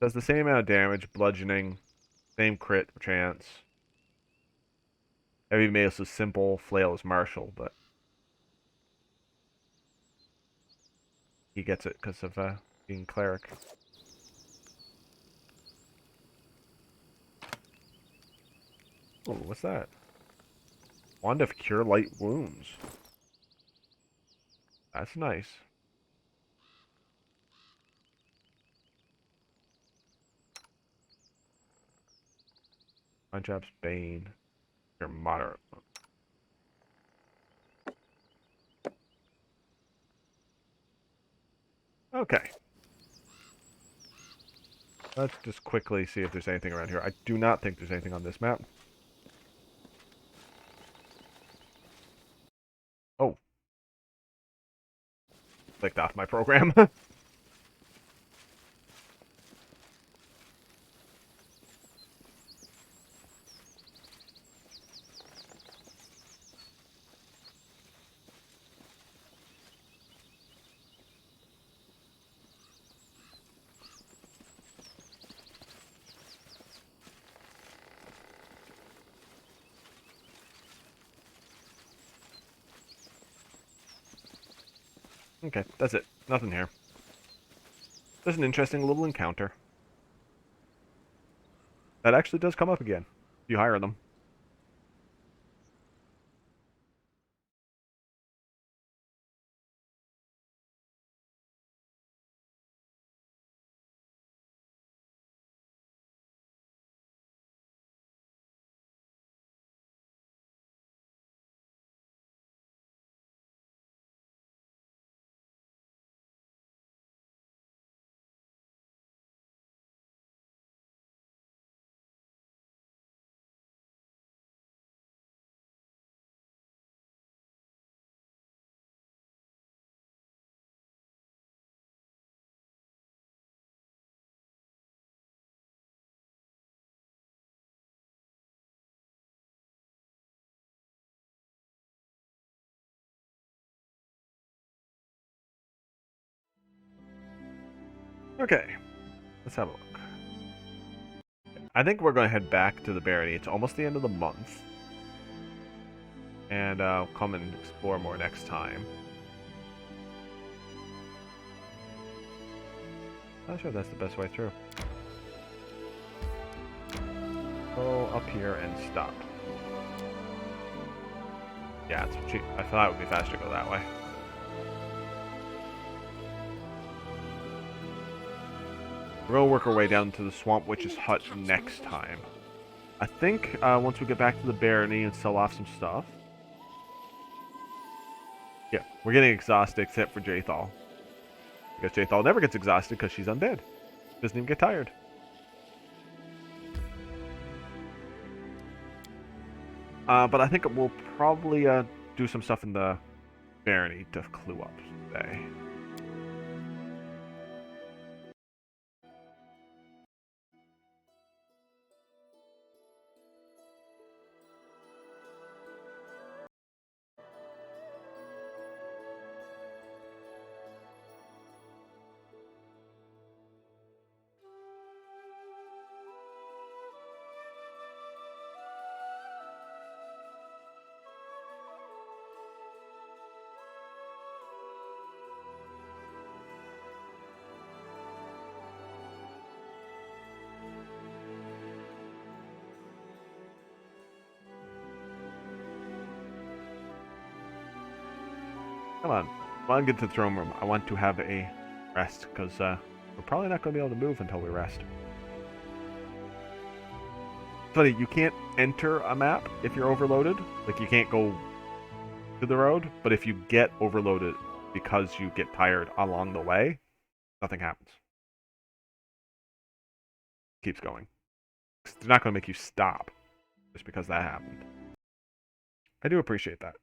Does the same amount of damage, bludgeoning, same crit chance. Heavy mace is simple, flail is martial, but he gets it because of being cleric. Oh, what's that? Wand of Cure Light Wounds. That's nice. Punch-Up's Bane. You're moderate. Okay. Let's just quickly see if there's anything around here. I do not think there's anything on this map. Oh. Clicked off my program. Okay, that's it. Nothing here. There's an interesting little encounter. That actually does come up again. If you hire them. Okay, let's have a look. I think we're going to head back to the Barony. It's almost the end of the month. And I'll come and explore more next time. Not sure if that's the best way through. Go up here and stop. Yeah, it's cheap. I thought it would be faster to go that way. We're going to work our way down to the Swamp Witch's hut next time. I think once we get back to the Barony and sell off some stuff. Yeah, we're getting exhausted except for Jaethal. Because Jaethal never gets exhausted because she's undead. Doesn't even get tired. But I think we'll probably do some stuff in the Barony to clue up today. Come on. When I get to the throne room, I want to have a rest, because we're probably not going to be able to move until we rest. Funny, you can't enter a map if you're overloaded. Like, you can't go to the road, but if you get overloaded because you get tired along the way, nothing happens. Keeps going. They're not going to make you stop just because that happened. I do appreciate that.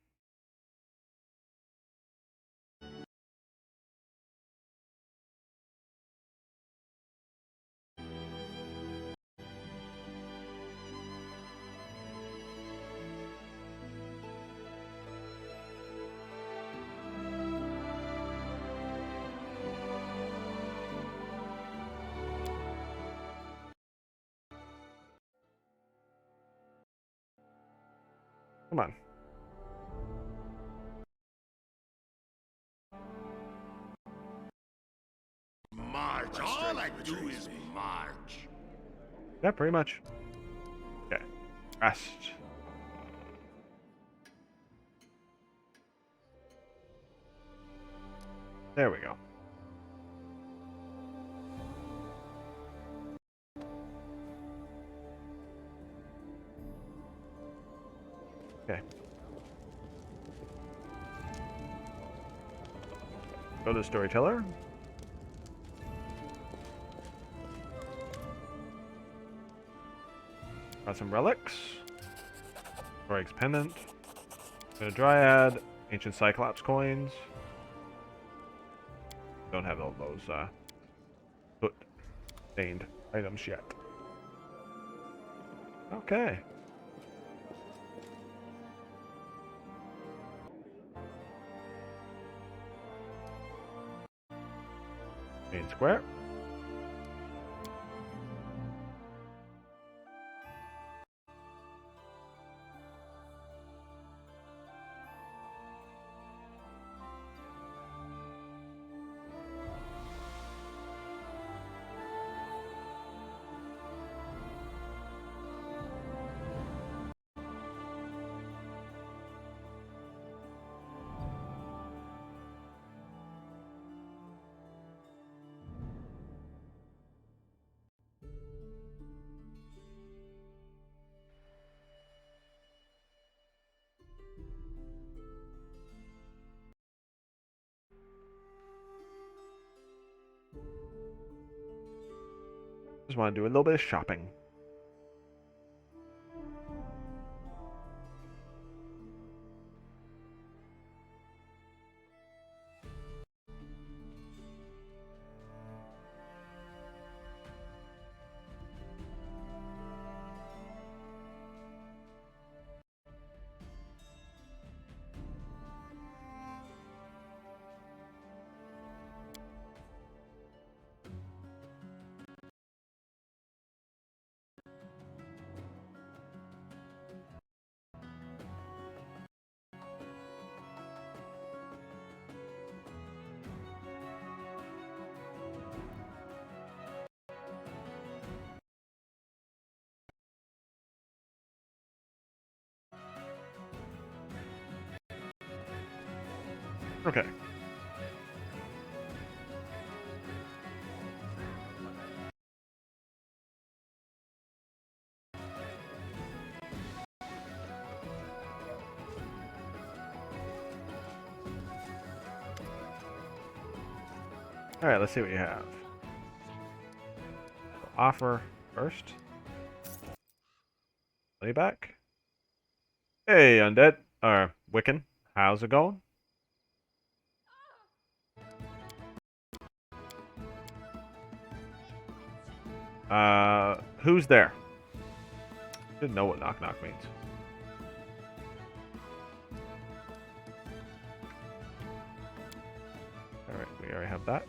Come on. March. All I do is march. Yeah, pretty much. Okay. Rest. There we go. Okay. Go to the storyteller. Got some relics. Roig's pendant. Got a dryad. Ancient Cyclops coins. Don't have all those foot stained items yet. Okay. Main square. Just want to do a little bit of shopping. Okay. Alright, let's see what you have. Offer first. Lay back. Hey, Undead. Wiccan. How's it going? Who's there? Didn't know what knock knock means. Alright, we already have that.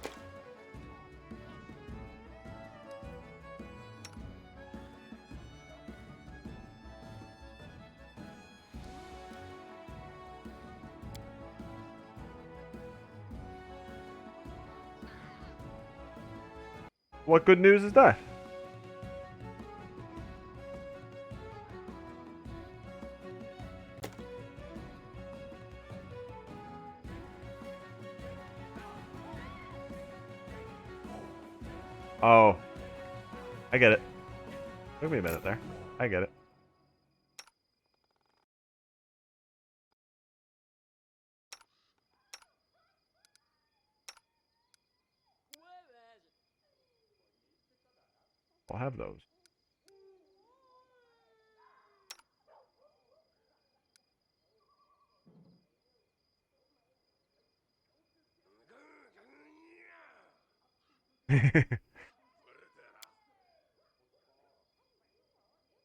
What good news is that? Oh. I get it. Took me a minute there. I get it. I'll have those.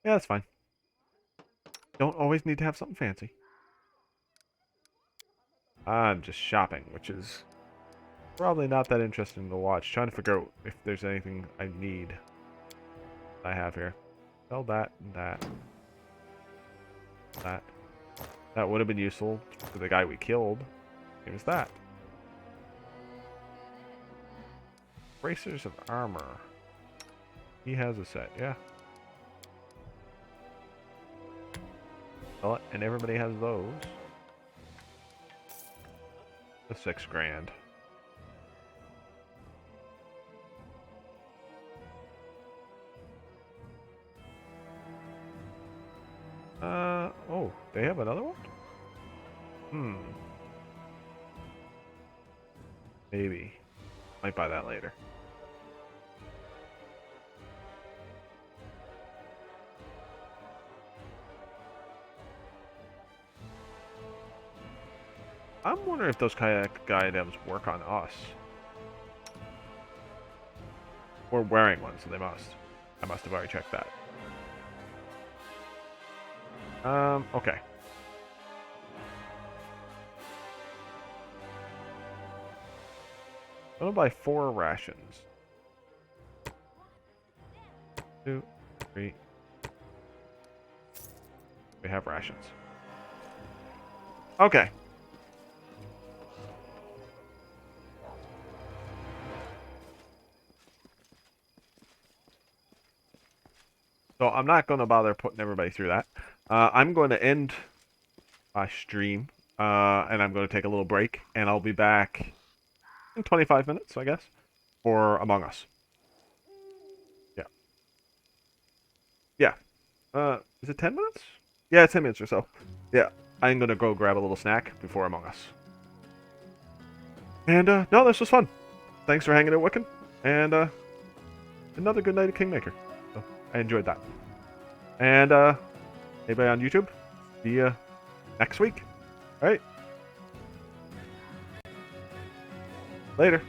Yeah, that's fine. Don't always need to have something fancy. I'm just shopping, which is probably not that interesting to watch. Trying to figure out if there's anything I need I have here. Sell that and that. That. That would have been useful to the guy we killed. It was that. Bracers of armor. He has a set, yeah. Sell it, and everybody has those. The $6 grand. Oh, they have another one? Maybe. Might buy that later. I'm wondering if those kayak items work on us. We're wearing one, so they must. I must have already checked that. Okay. I'm gonna buy 4 rations. 2, 3. We have rations. Okay. So I'm not going to bother putting everybody through that. I'm going to end my stream, and I'm going to take a little break, and I'll be back in 25 minutes, I guess, for Among Us. Yeah. Yeah. Is it 10 minutes? Yeah, 10 minutes or so. Yeah. I'm going to go grab a little snack before Among Us. And, no, this was fun. Thanks for hanging out, Wiccan. And, another good night at Kingmaker. So, I enjoyed that. And, anybody on YouTube? See ya next week. All right. Later.